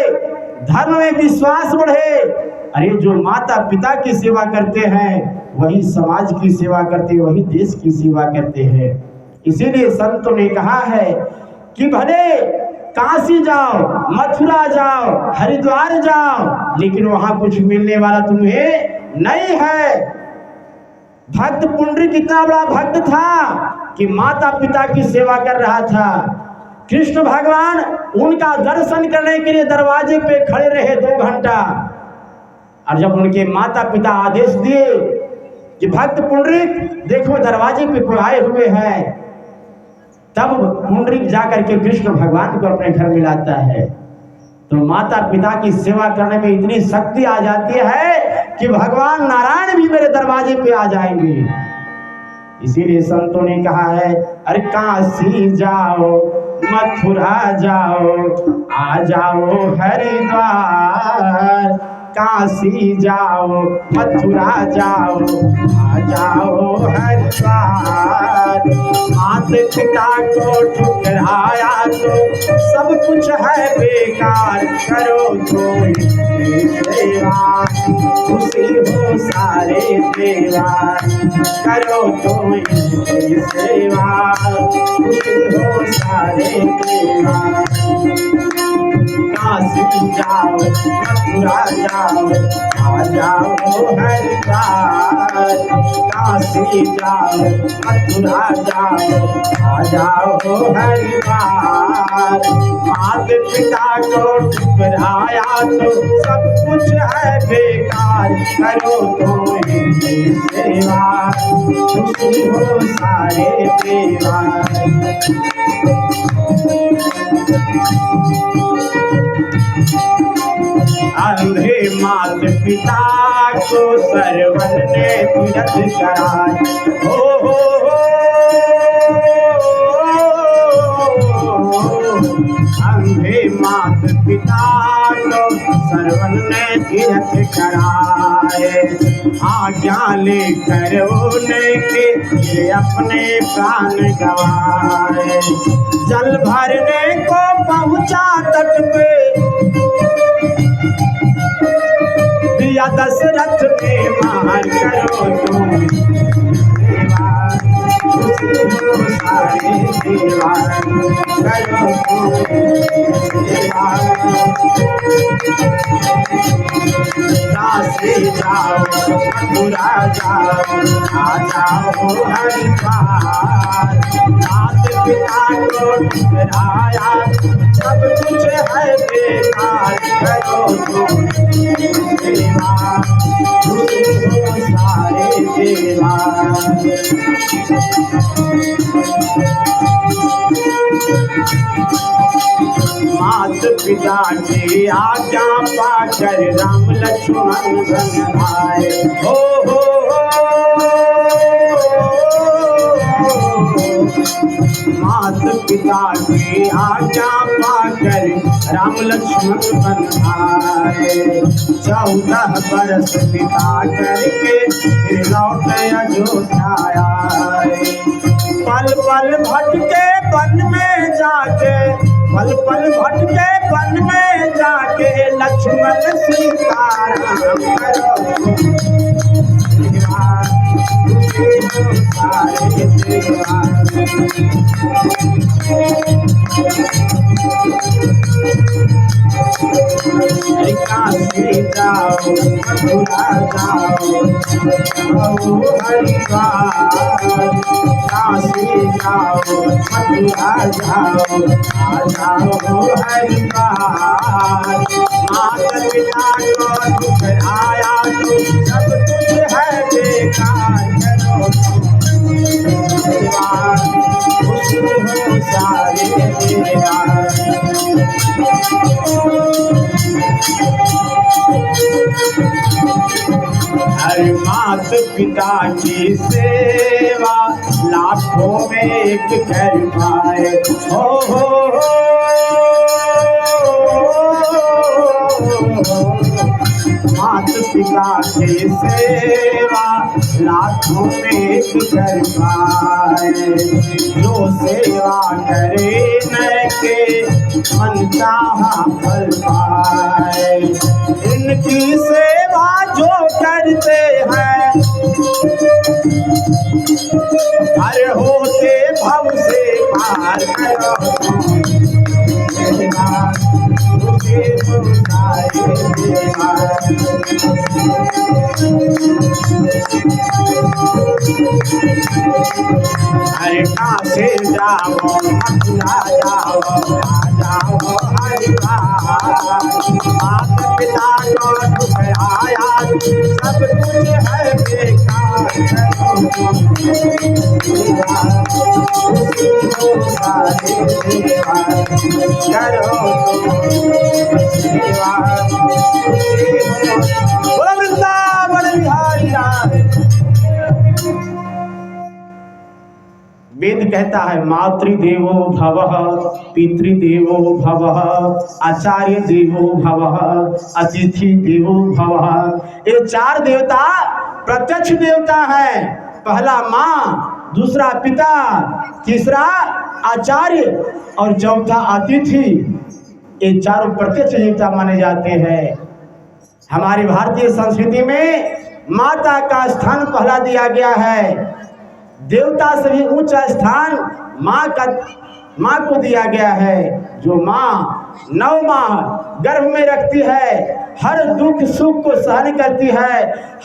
धर्म में विश्वास बढ़े। अरे जो माता पिता की सेवा करते हैं वही समाज की सेवा करते हैं, वही देश की सेवा करते हैं। इसीलिए संतों ने कहा है कि भले काशी जाओ, मथुरा जाओ, हरिद्वार जाओ, लेकिन वहां कुछ मिलने वाला तुम्हें नहीं है। भक्त पुंडरीक कितना बड़ा भक्त था कि माता पिता की सेवा कर रहा था। कृष्ण भगवान उनका दर्शन करने के लिए दरवाजे पे खड़े रहे 2 घंटा, और जब उनके माता पिता आदेश दिए कि भक्त पुंडरीक देखो दरवाजे पे कोई आए हुए हैं, तब पुंडरीक जाकर के कृष्ण भगवान को अपने घर मिलाता है। तो माता पिता की सेवा करने में इतनी शक्ति आ जाती है कि भगवान नारायण भी मेरे दरवाजे पे आ जाएंगे। इसीलिए संतों ने कहा है, अरे काशी जाओ, मथुरा जाओ, आ जाओ हरिद्वार। काशी जाओ, मथुरा जाओ, आ जाओ हरिद्वार। माता पिता को ठुकराया तो सब कुछ है बेकार, करो तो सेवा, खुशी हो सारे देवा। करो तो सेवा, खुशी हो सारे देवा। काशी जाओ, मथुरा जाओ, आ जाओ हरिद्वार। काशी जाओ, मथुरा जाओ, आ जाओ हरिद्वार। माता पिता को ठुकराया तो सब कुछ है बेकार, करो तो सेवा, खुशी हो सारे देवा। अंधे माता पिता को सरवन ने तीरथ कराए। हो अंधे माता पिता को सरवन ने तीरथ कराए। आज्ञा लेकर उनके ये अपने प्राण गवाए। जल भरने को पहुंचा तट पे दिया दशरथ में मार, करो तुम सेवा, खुशी हो सारे देवा। करो तुम सेवा। काशी जाओ, मथुरा जाओ, आ जाओ हरिद्वार। माता पिता को ठुकराया सब कुछ है बेकार, करो तुम सेवा, खुशी हो सारे देवा। माता पिता की आज्ञा पाकर राम लक्ष्मण संग आए। हो माता पिता की आज्ञा पाकर राम लक्ष्मण बन आए। 14 बरस बिता करके फिर लौट अयोध्या आए। पल पल भटके वन में जाके, पल पल भटके वन में जाके लक्ष्मण सीताराम करो सारे देवा। काशी जाओ मथुरा जाओ हरिद्वार, काशी जाओ मथुरा जाओ आ जाओ हरिद्वार। माता पिता को दुख आया तो सब कुछ है बेकार, करो खुश हो सारे देवा। हर मात पिता की सेवा लाखों में एक कर पाए। हो मात पिता की सेवा लाखों में एक कर पाए। जो सेवा करे न के मन चाहा फल पाए। इनकी सेवा जो करते हैं अरे होते भव से पार, करो हरे काशी जाओ मथुरा जाओ आ जाओ हरिद्वार। माता पिता को दुख आया सब कुछ है बेकार, सारे देवा करो सेवा। वृंदावन बिहारी वेद कहता है मातृदेवो भवः, पितृदेवो भवः, आचार्य देवो भवः, अतिथि देवो भवः। ये चार देवता प्रत्यक्ष देवता है। पहला माँ, दूसरा पिता, तीसरा आचार्य और चौथा अतिथि। ये चारों प्रत्यक्ष देवता माने जाते हैं। हमारी भारतीय संस्कृति में माता का स्थान पहला दिया गया है। देवता से भी ऊंचा स्थान माँ को दिया गया है। जो माँ 9 माह गर्भ में रखती है, हर दुख सुख को सहन करती है,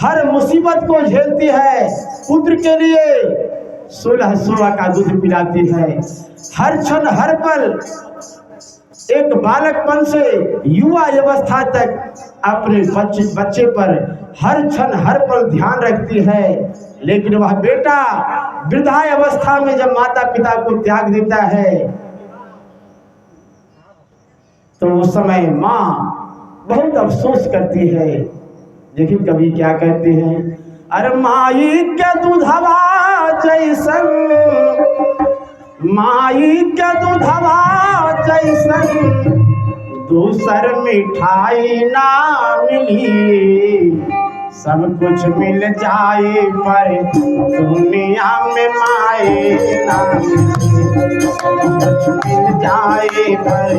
हर मुसीबत को झेलती है, पुत्र के लिए 16 सोआ का दूध पिलाती है। हर क्षण हर पल एक बालकपन से युवा अवस्था तक अपने बच्चे पर हर क्षण हर पल ध्यान रखती है। लेकिन वह बेटा वृद्धावस्था में जब माता पिता को त्याग देता है तो उस समय माँ बहुत अफसोस करती है। देखिए कवि क्या कहते हैं, अरे माई के दूधवा जैसन, माई के दूधवा जैसन दूसर मिठाई ना मिली। सब कुछ मिल जाए पर दुनिया में माए ना मिली। सब कुछ मिल जाए पर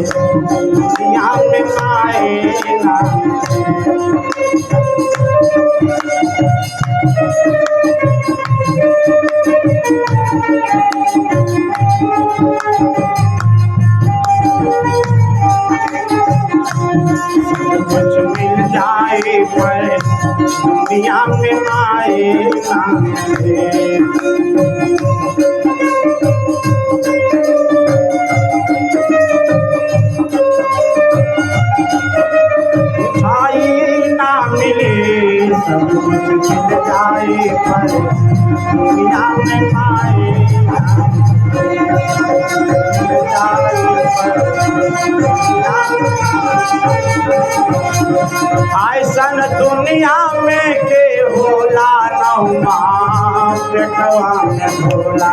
दुनिया में माए ना कुछ मिल जाए पर दुनिया में माए ना मिले। मिठाई ना मिले, सब कुछ मिल जाए पर दुनिया में माए ना ऐसन दुनिया में के होला नौमा पेटवा में भोला।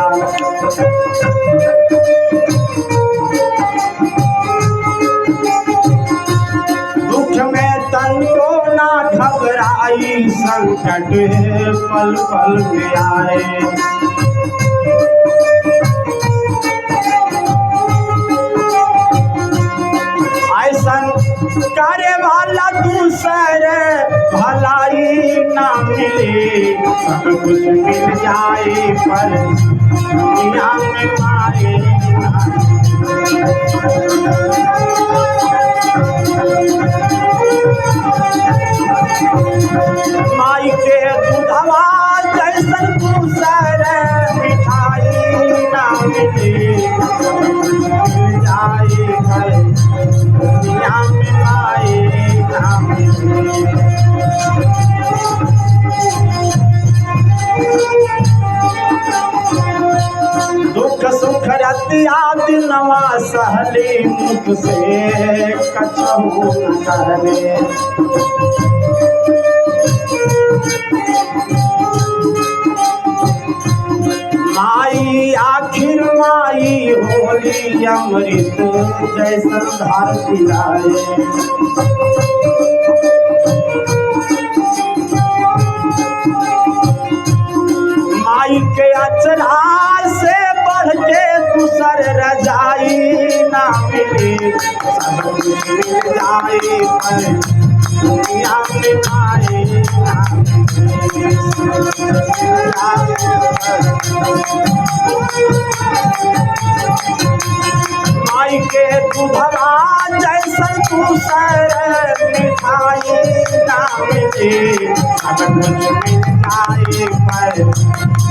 दुख में तन को ना घबराई, संकट पल पल में आए। ऐसन करे वाला दूसर भलाई ना मिले, सब कुछ मिल जाए पर दुनिया में माए ना। माई के दूधवा जैसन दूसर मिठाई ना मिले, जाए पर दुनिया में माए ना मिले। दुख सुख रतिया दिनवा सहली मुख से कछहु न करने। माई आखिर माई होली अमृत जैसन धार पिलाए। माई के अचरा से बढ़ के दूसर रजाई ना मिले, सब कुछ मिल जाए पर दुनिया में माए ना मिले। माई के दूधवा जैसन दूसर मिठाई ना मिले, सब कुछ मिल जाए पर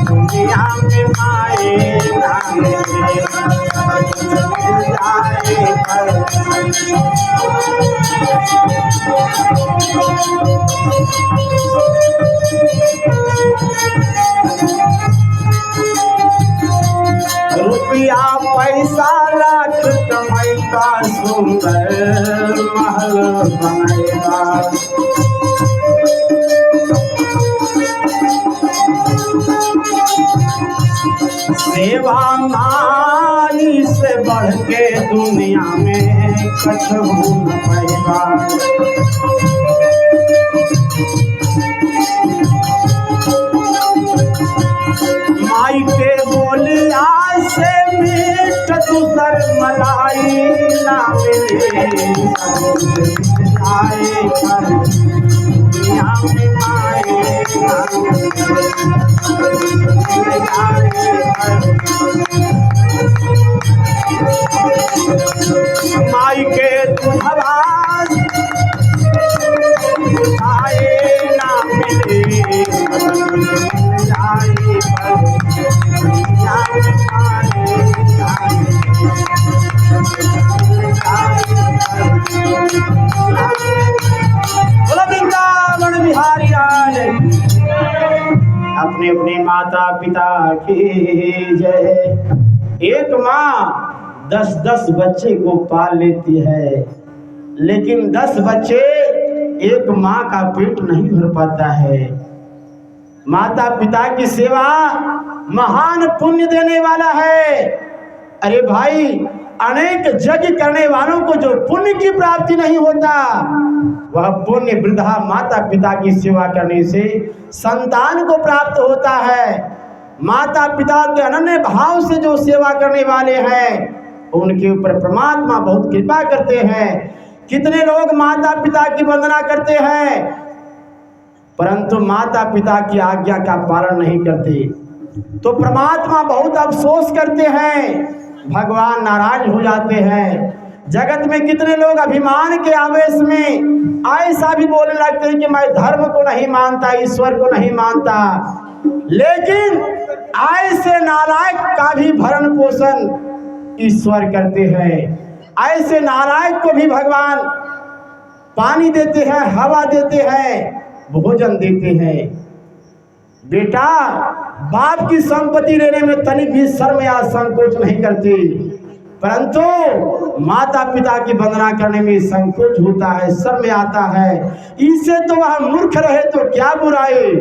दुनिया में माए ना मिले, सब कुछ मिल जाए पर। रुपया पैसा लाख कमाएगा, सुंदर महल बनाएगा। सेवा माई से बढ़ के दुनिया में कछहु न पाएगा। माई के बोलिया से मीठ दूसर मलाई ना मिले, आए पर दुनिया में आए ना मिले। माई के दूधवा आए ना मिले, आए पर दुनिया में आए ना वृंदावन बिहारी लाल। अपने अपने माता पिता की जय। एक माँ 10-10 बच्चे को पाल लेती है, लेकिन 10 बच्चे एक माँ का पेट नहीं भर पाता है। माता पिता की सेवा महान पुण्य देने वाला है। अरे भाई, अनेक यज्ञ करने वालों को जो पुण्य की प्राप्ति नहीं होता, वह पुण्य वृद्धा माता पिता की सेवा करने से संतान को प्राप्त होता है। माता पिता के अनन्य भाव से जो सेवा करने वाले हैं, उनके ऊपर परमात्मा बहुत कृपा करते हैं। कितने लोग माता पिता की वंदना करते हैं, परंतु माता पिता की आज्ञा का पालन नहीं करते, तो परमात्मा बहुत अफसोस करते हैं, भगवान नाराज हो जाते हैं। जगत में कितने लोग अभिमान के आवेश में ऐसा भी बोलने लगते हैं कि मैं धर्म को नहीं मानता, ईश्वर को नहीं मानता, लेकिन ऐसे नालायक का भी भरण पोषण ईश्वर करते हैं। ऐसे नालायक को भी भगवान पानी देते हैं, हवा देते हैं, भोजन देते हैं। बेटा बाप की संपत्ति लेने में तनिक भी शर्म या संकोच नहीं करती, परंतु माता पिता की वंदना करने में संकोच होता है, शर्म आता है। इससे तो वह मूर्ख रहे तो क्या बुराई।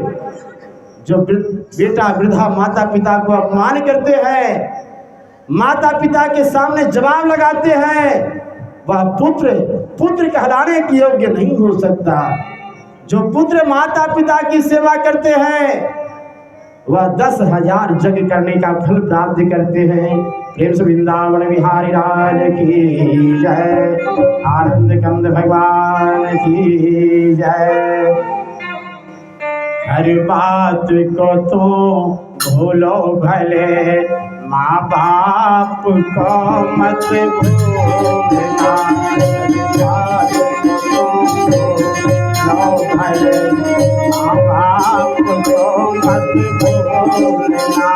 जो बेटा वृद्धा माता पिता को अपमान करते हैं, माता पिता के सामने जवाब लगाते हैं, वह पुत्र कहलाने के योग्य नहीं हो सकता। जो पुत्र माता पिता की सेवा करते हैं, वह 10,000 यज्ञ करने का फल प्राप्त करते हैं। प्रेम से वृंदावन बिहारी राज की जय, आनंद कंद भगवान की जय। हर बात को तो भूलो भले, माँ बाप को मत भूलना। हर बात को तो भूलो भले, माँ बाप को मत भूलना।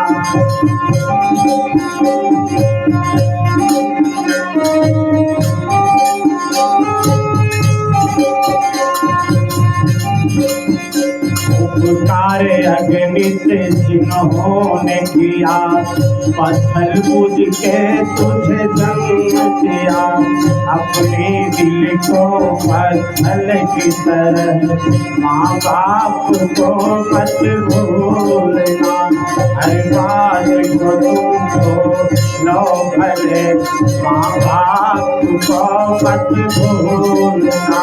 उपकार अगणित जिन्होंने किया, पत्थर पूज के तुझे जन्म दिया। अपने दिल को पत्थर की तरह माँ बाप को मत भूलना। हर बात को तुमको लो भले, माँ बाप को मत भूलना।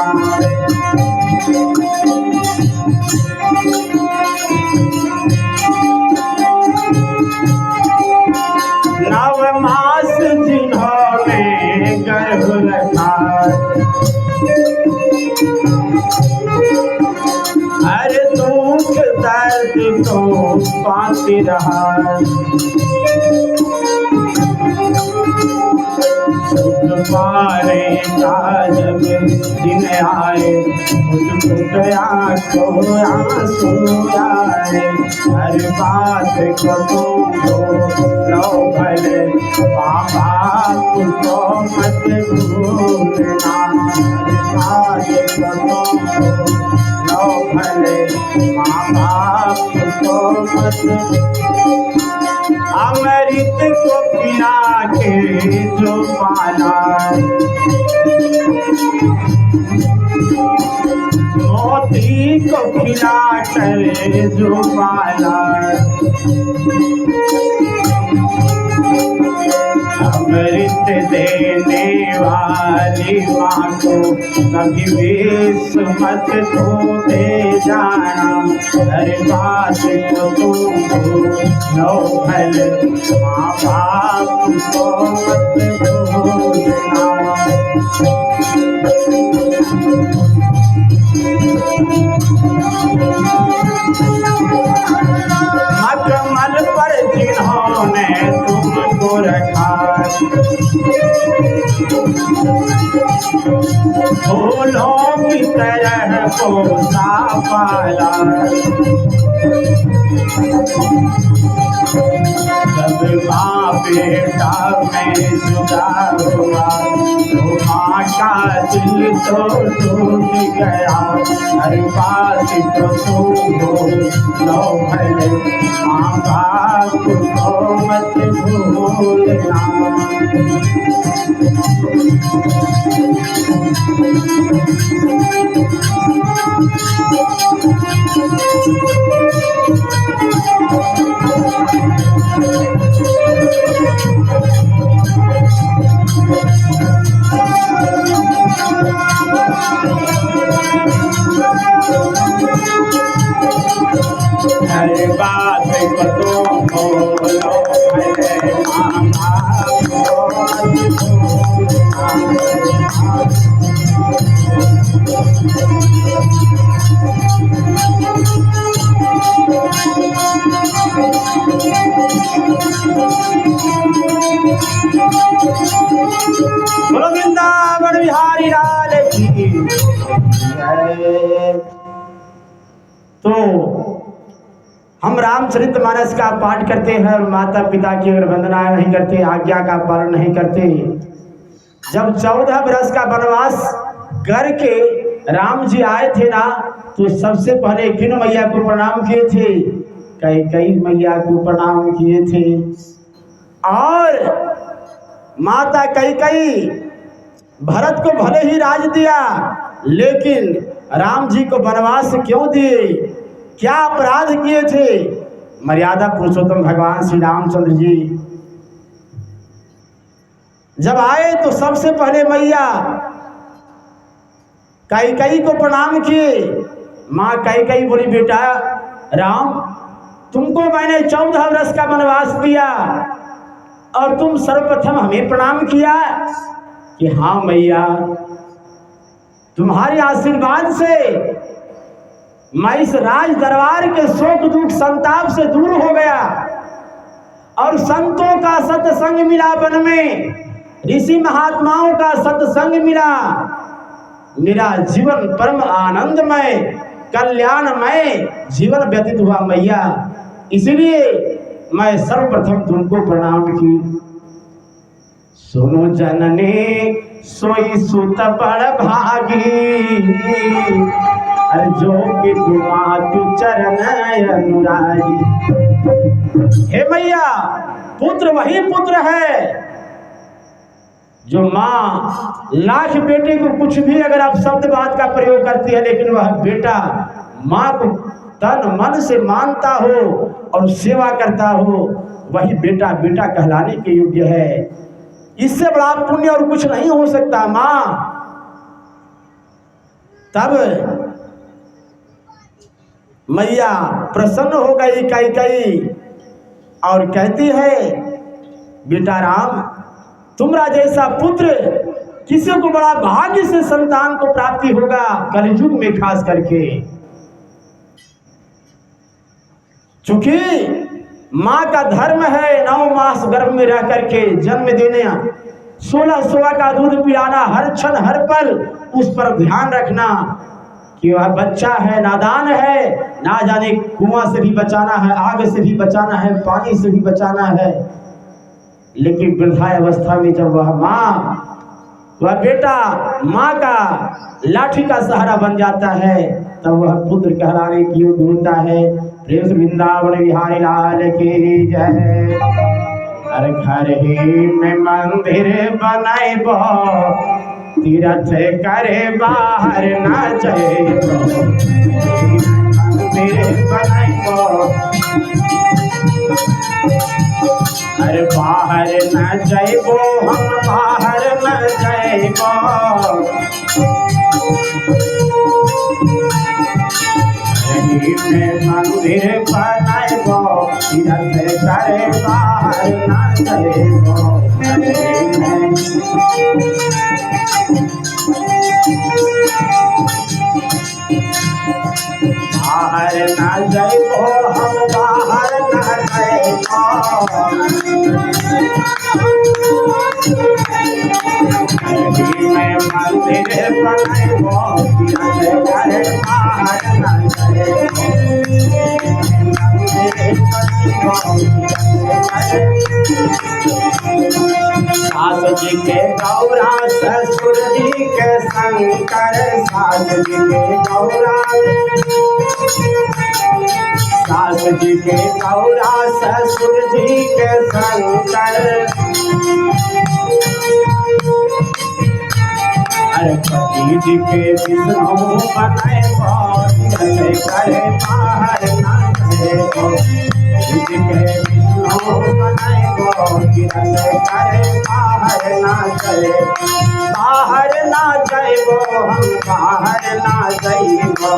नव मास जिन्होंने गर्भ रखा, हर दुख दर्द को पाते रहा। सुख पाने का जब दिन आए, फुट आंखों आंसू आए। हर बात को तुमको लो भले, माँ बाप को मत भूलना। हर बात को तुमको लो भले, माँ बाप को मत। अमृत को पिला के जो पाला, मोती को खिला कर जो पाला। अमृत देने वाली माँ को कभी विष मत तू दे जाना। हर बात को तुमको लो भले, माँ बाप को मत भूलना। मखमल पर जिन्होंने तुमको रखा, फूलों की तरह पोसा पाला। जब माँ बेटा में जुदा हुआ, तो माँ का दिल तो टूट गया। हर बात को तुमको लो भले, माँ बाप को मत भूलना। हर बात को तुमको लो भले, माँ बाप को मत भूलना। बोलो वृंदावन बिहारी लाल की जय। तो हम रामचरितमानस का पाठ करते हैं और माता पिता की अगर वंदना नहीं करते, आज्ञा का पालन नहीं करते। जब 14 वर्ष का वनवास करके राम जी आए थे ना, तो सबसे पहले किन मैया को प्रणाम किए थे? कैकेयी मैया को प्रणाम किए थे। और माता कैकेयी भरत को भले ही राज दिया, लेकिन राम जी को वनवास क्यों दिए? क्या अपराध किए थे? मर्यादा पुरुषोत्तम भगवान श्री रामचंद्र जी जब आए तो सबसे पहले मैया कैकेयी को प्रणाम किए। माँ कैकेयी बोली, बेटा राम, तुमको मैंने 14 वर्ष का वनवास दिया और तुम सर्वप्रथम हमें प्रणाम किया कि हाँ मैया, तुम्हारे आशीर्वाद से मैं इस राज दरबार के शोक दुख संताप से दूर हो गया और संतों का सत्संग मिला, वन में ऋषि महात्माओं का सत्संग मिला, मेरा जीवन परम आनंदमय कल्याणमय जीवन व्यतीत हुआ मैया। इसलिए मैं सर्वप्रथम तुमको प्रणाम की। सुनो जननी सोई सुत बड़ भागी, अरे जो कि तुम्हारी चरण अनुरागी। हे मैया, पुत्र वही पुत्र है जो माँ लाख बेटे को कुछ भी अगर आप शब्द बात का प्रयोग करती है, लेकिन वह बेटा माँ को तन मन से मानता हो और सेवा करता हो, वही बेटा बेटा कहलाने के योग्य है। इससे बड़ा पुण्य और कुछ नहीं हो सकता। माँ तब मैया प्रसन्न हो गई कैकेयी और कहती है, बेटा राम, तुम्हारा जैसा पुत्र किसी को बड़ा भाग्य से संतान को प्राप्ति होगा, कलयुग में खास करके। चूंकि माँ का धर्म है 9 मास गर्भ में रह करके जन्म देने, 16 का दूध पिलाना, हर क्षण हर पल उस पर ध्यान रखना कि वह बच्चा है, नादान है, ना जाने कुआं से भी बचाना है, आग से भी बचाना है, पानी से भी बचाना है। लेकिन वृद्धावस्था में जब वह माँ, वह बेटा माँ का लाठी का सहारा बन जाता है, तब वह पुत्र कहलाने की योग्य होता है। प्रेम से वृंदावन बिहारी लाल की जय। अरे घर ही में मंदिर बनाइबो, तीर्थ करे बाहर ना जाइबो। मंदिर बनाइबो, अरे बाहर न जाइबो, हम बाहर न जाइबो। में मंदिर बनाइबो, तीर्थ करे बाहर न जाइबो। बाहर न जाइबो, हम बाहर न जाइबो। में मंदिर बनाइबो, तीर्थ करे बाहर न जाइबो। सास जी के गौरा ससुर जी के शंकर, सास जी के गौरा, सास जी के गौरा ससुर जी के शंकर। अरे पति जी के विष्णु बनाइबो, तीर्थ करे बाहर न जाइबो। जी के विष्णु बनाइबो, तीर्थ करे बाहर न जाइबो। बाहर न जाइबो, हम बाहर न जाइबो।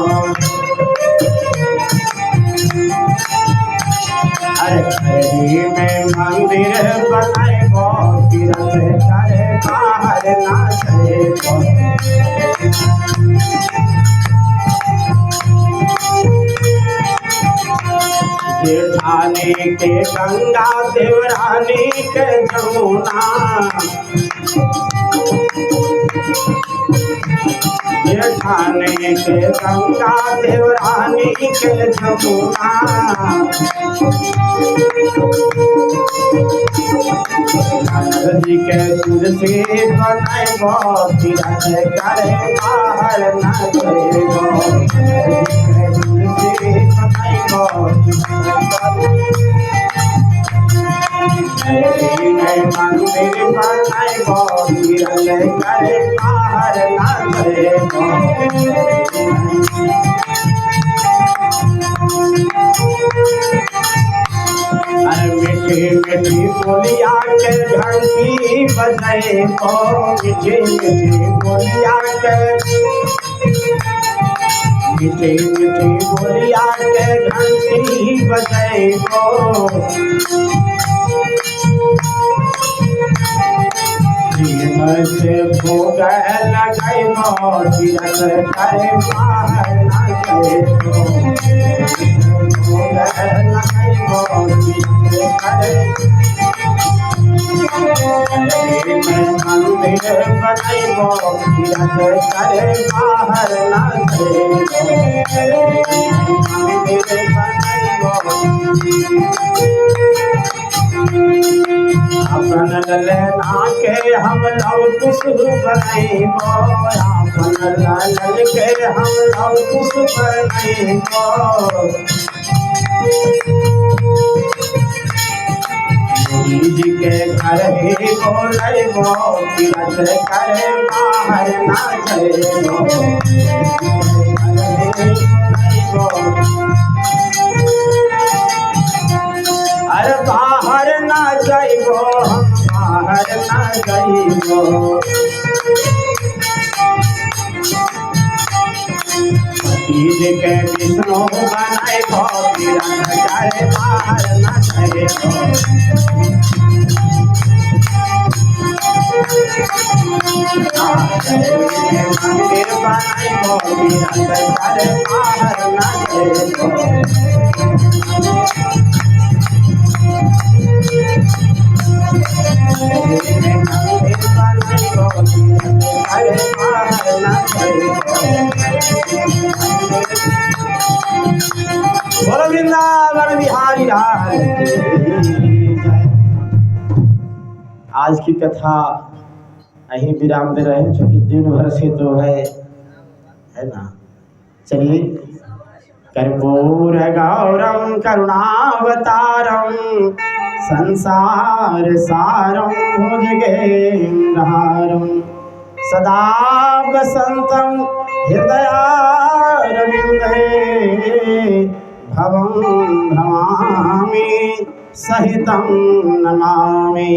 अरे घरी में मंदिर बनाइबो, तीर्थ करे बाहर न जाइबो। जेठानी के गंगा, देवरानी के जमुना, जेठानी के गंगा, देवरानी के जमुना। नंद जी के तुलसी बनाइबो, तीर्थ करे बाहर न जाइबो। तुलसी बनाइबो, मंदिर बनाइबो, तीर्थ करे बाहर न जाइबो। अरे मीठी मीठी बोलिया के घंटी बजाइबो, मीठी मीठी बोलिया के मीठी मीठी बोलिया के घंटी बजैबो प्रेम से भोग लगैबो तीरथ करे बाहर ना जैबो भोग लगैबो तीरथ करे मंदिर बनैबो तीरथ करे बाहर ना जैबो मंदिर बनैबो अपन ललना के हम लव कुश बनैबो अपन लालन के हम लव कुश बनैबो जी के घर ही बोलैबो तीरथ करे बाहर ना जैबो अरे बाहर ना जैबो हम बाहर ना जैबो तीज के विष्णु बनैबो तीरथ करे बाहर ना जैबो मंदिर बनैबो तीरथ करे बाहर ना जैबो बोलो वृंदावन बिहारी लाल की जय। आज की कथा यहीं विराम दे रहे हैं क्योंकि दिन भर से तो है ना। चलिए कर्पूर गौरम करुणावतारम संसार सारम भुजगेन्द्रहारम सदा वसंतम हृदयारविंदे भवं भ्रमामि सहितं नमामि।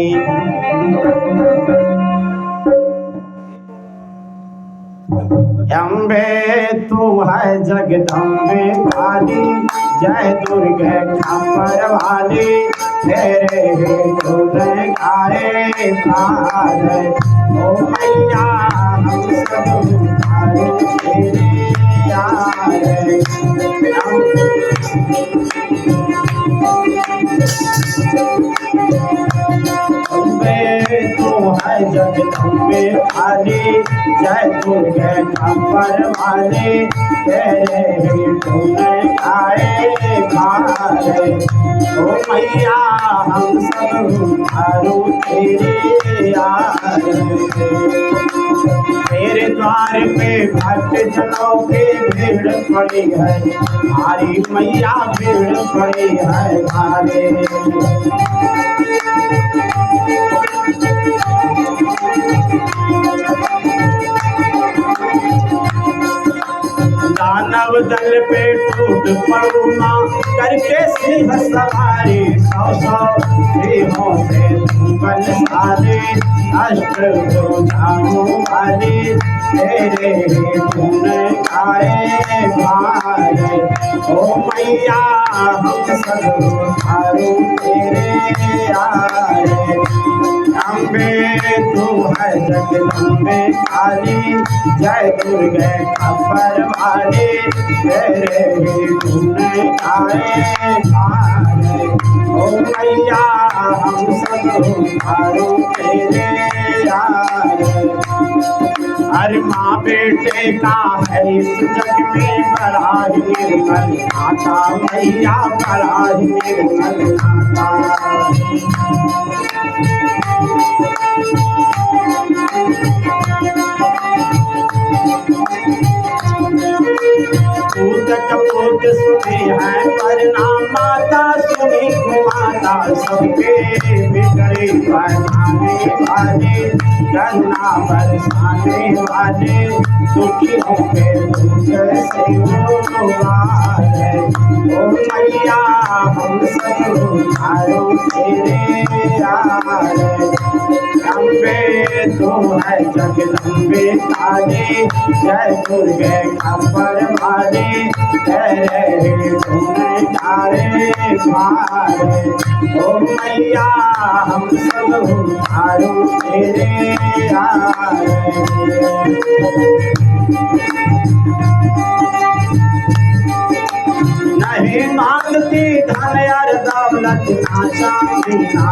अम्बे तू है जगदम्बे काली जय दुर्गे खपर वाली तेरे गुण गाए प्राण ओ मैया हम सब तुम्हारे तेरे यार। अम्बे तू है जगदम्बे काली जय दुर्गे खपर वाली तेरे गुण गाए प्राण ओ मैया हम सब तुम्हारो तेरे यार। तेरे द्वार पे भक्त जनों की भीड़ पड़ी है हमारी मैया भीड़ पड़ी है भारे। दानव दल पे टूट पड़ूंगा करके सिंह सवारी सौ सौ सिंहों से तुम बलशाली अष्ट भुजाओं वाली तेरे गुण गाए भारे ओ मैया हम सब तुम्हारो तेरे यार। अम्बे तू है जगदम्बे काली जय दुर्गे खपर वाली तेरे गुण गाए भारे ओ मैया हम सब तुम्हारो तेरे यार। हर माँ बेटे का है इस जग में बड़ा ही निर्मल नाता मैया बड़ा ही निर्मल नाता। पूत कपूत सुने हैं परिणाम माता सुनी माता सबके बिगड़े बनाने वाले करुणा बरसाने वाले दुखियों के दुख से उबारे ओ मैया हम सब तुम्हारो तेरे यार। अम्बे तू है जगदम्बे काली, जय दुर्गे खबर वाली, तेरे गुण तारे मारे। ओ मैया हम सब उतारो तेरे आरे। नहीं मांगती धन यार दौलत ना चांदी ना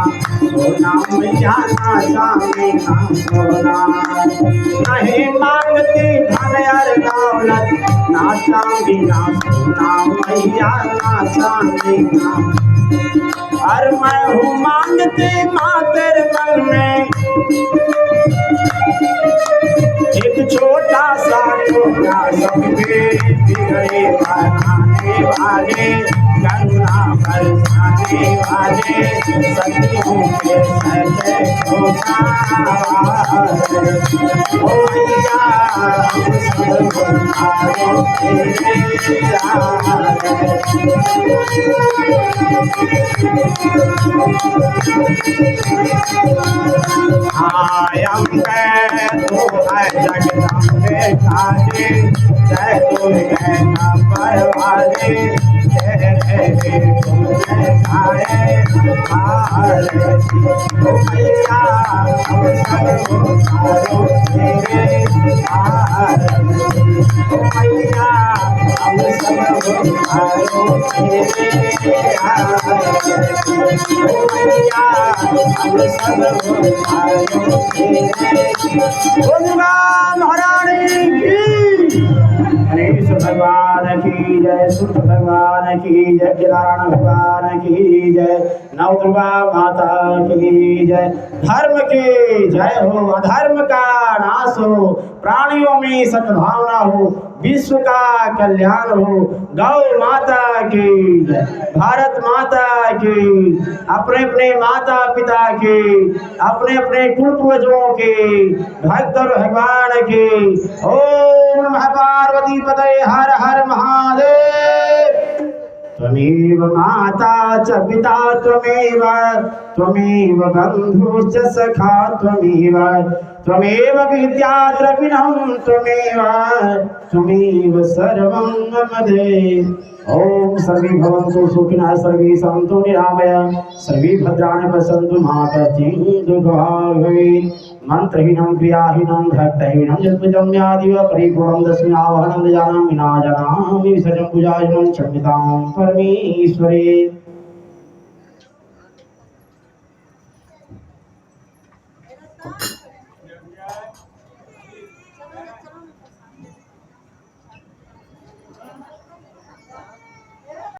सोना, मैया ना चांदी ना सोना। नहीं मांगती धन यार दौलत ना चांदी ना सोना, मैया ना चांदी ना। और मैं हूँ मांगती माँ तेरे मन में एक छोटा सा टुकड़ा, सबके बिगड़े बनाने वाले, करुणा बरसाने वाले, सदियों के सहते को सवारे। ओ मैया हम सब उतारो तेरे आरे। तू है जगदम्बे काली, जय दुर्गे खबर वाली, तेरे गुण गाए हारे। ओ मैया हम सब उतारो तेरे आरे। ओ मैया हम सब उतारो तेरे आरे। ओ मैया हम सब उतारो तेरे। महारानी की गणेश भगवान की जय, सूर्य भगवान की जय, नारायण भगवान की जय, नवदुर्गा माता की जय। धर्म की जय हो, अधर्म का नाश हो, प्राणियों में सद्भावना हो, विश्व का कल्याण हो। गौ माता की जय, भारत माता की, अपने अपने माता पिता की, अपने अपने कुल पूर्वजों की, भक्त और भगवान की। ओम नमः पार्वती पतये, हर हर महादेव। त्वमेव माता च पिता त्वमेव, त्वमेव बन्धुश्च सखा त्वमेव, त्वमेव विद्या द्रविणं त्वमेव, त्वमेव सर्वं मम देव। ओम सर्वे भवन्तु सुखिनः, सर्वे सन्तु निरामयाः, सर्वे भद्राणि पश्यन्तु मा कश्चित् दुःखभाग् भवेत्। मंत्रहीनं क्रियाहीनं भक्तहीनं यत्पूजन्यादिव परिपूर्णं दस्मि आवाहनं जानामि न जानामि विसर्जं पूजायनं क्षम्यतां परमेश्वरे।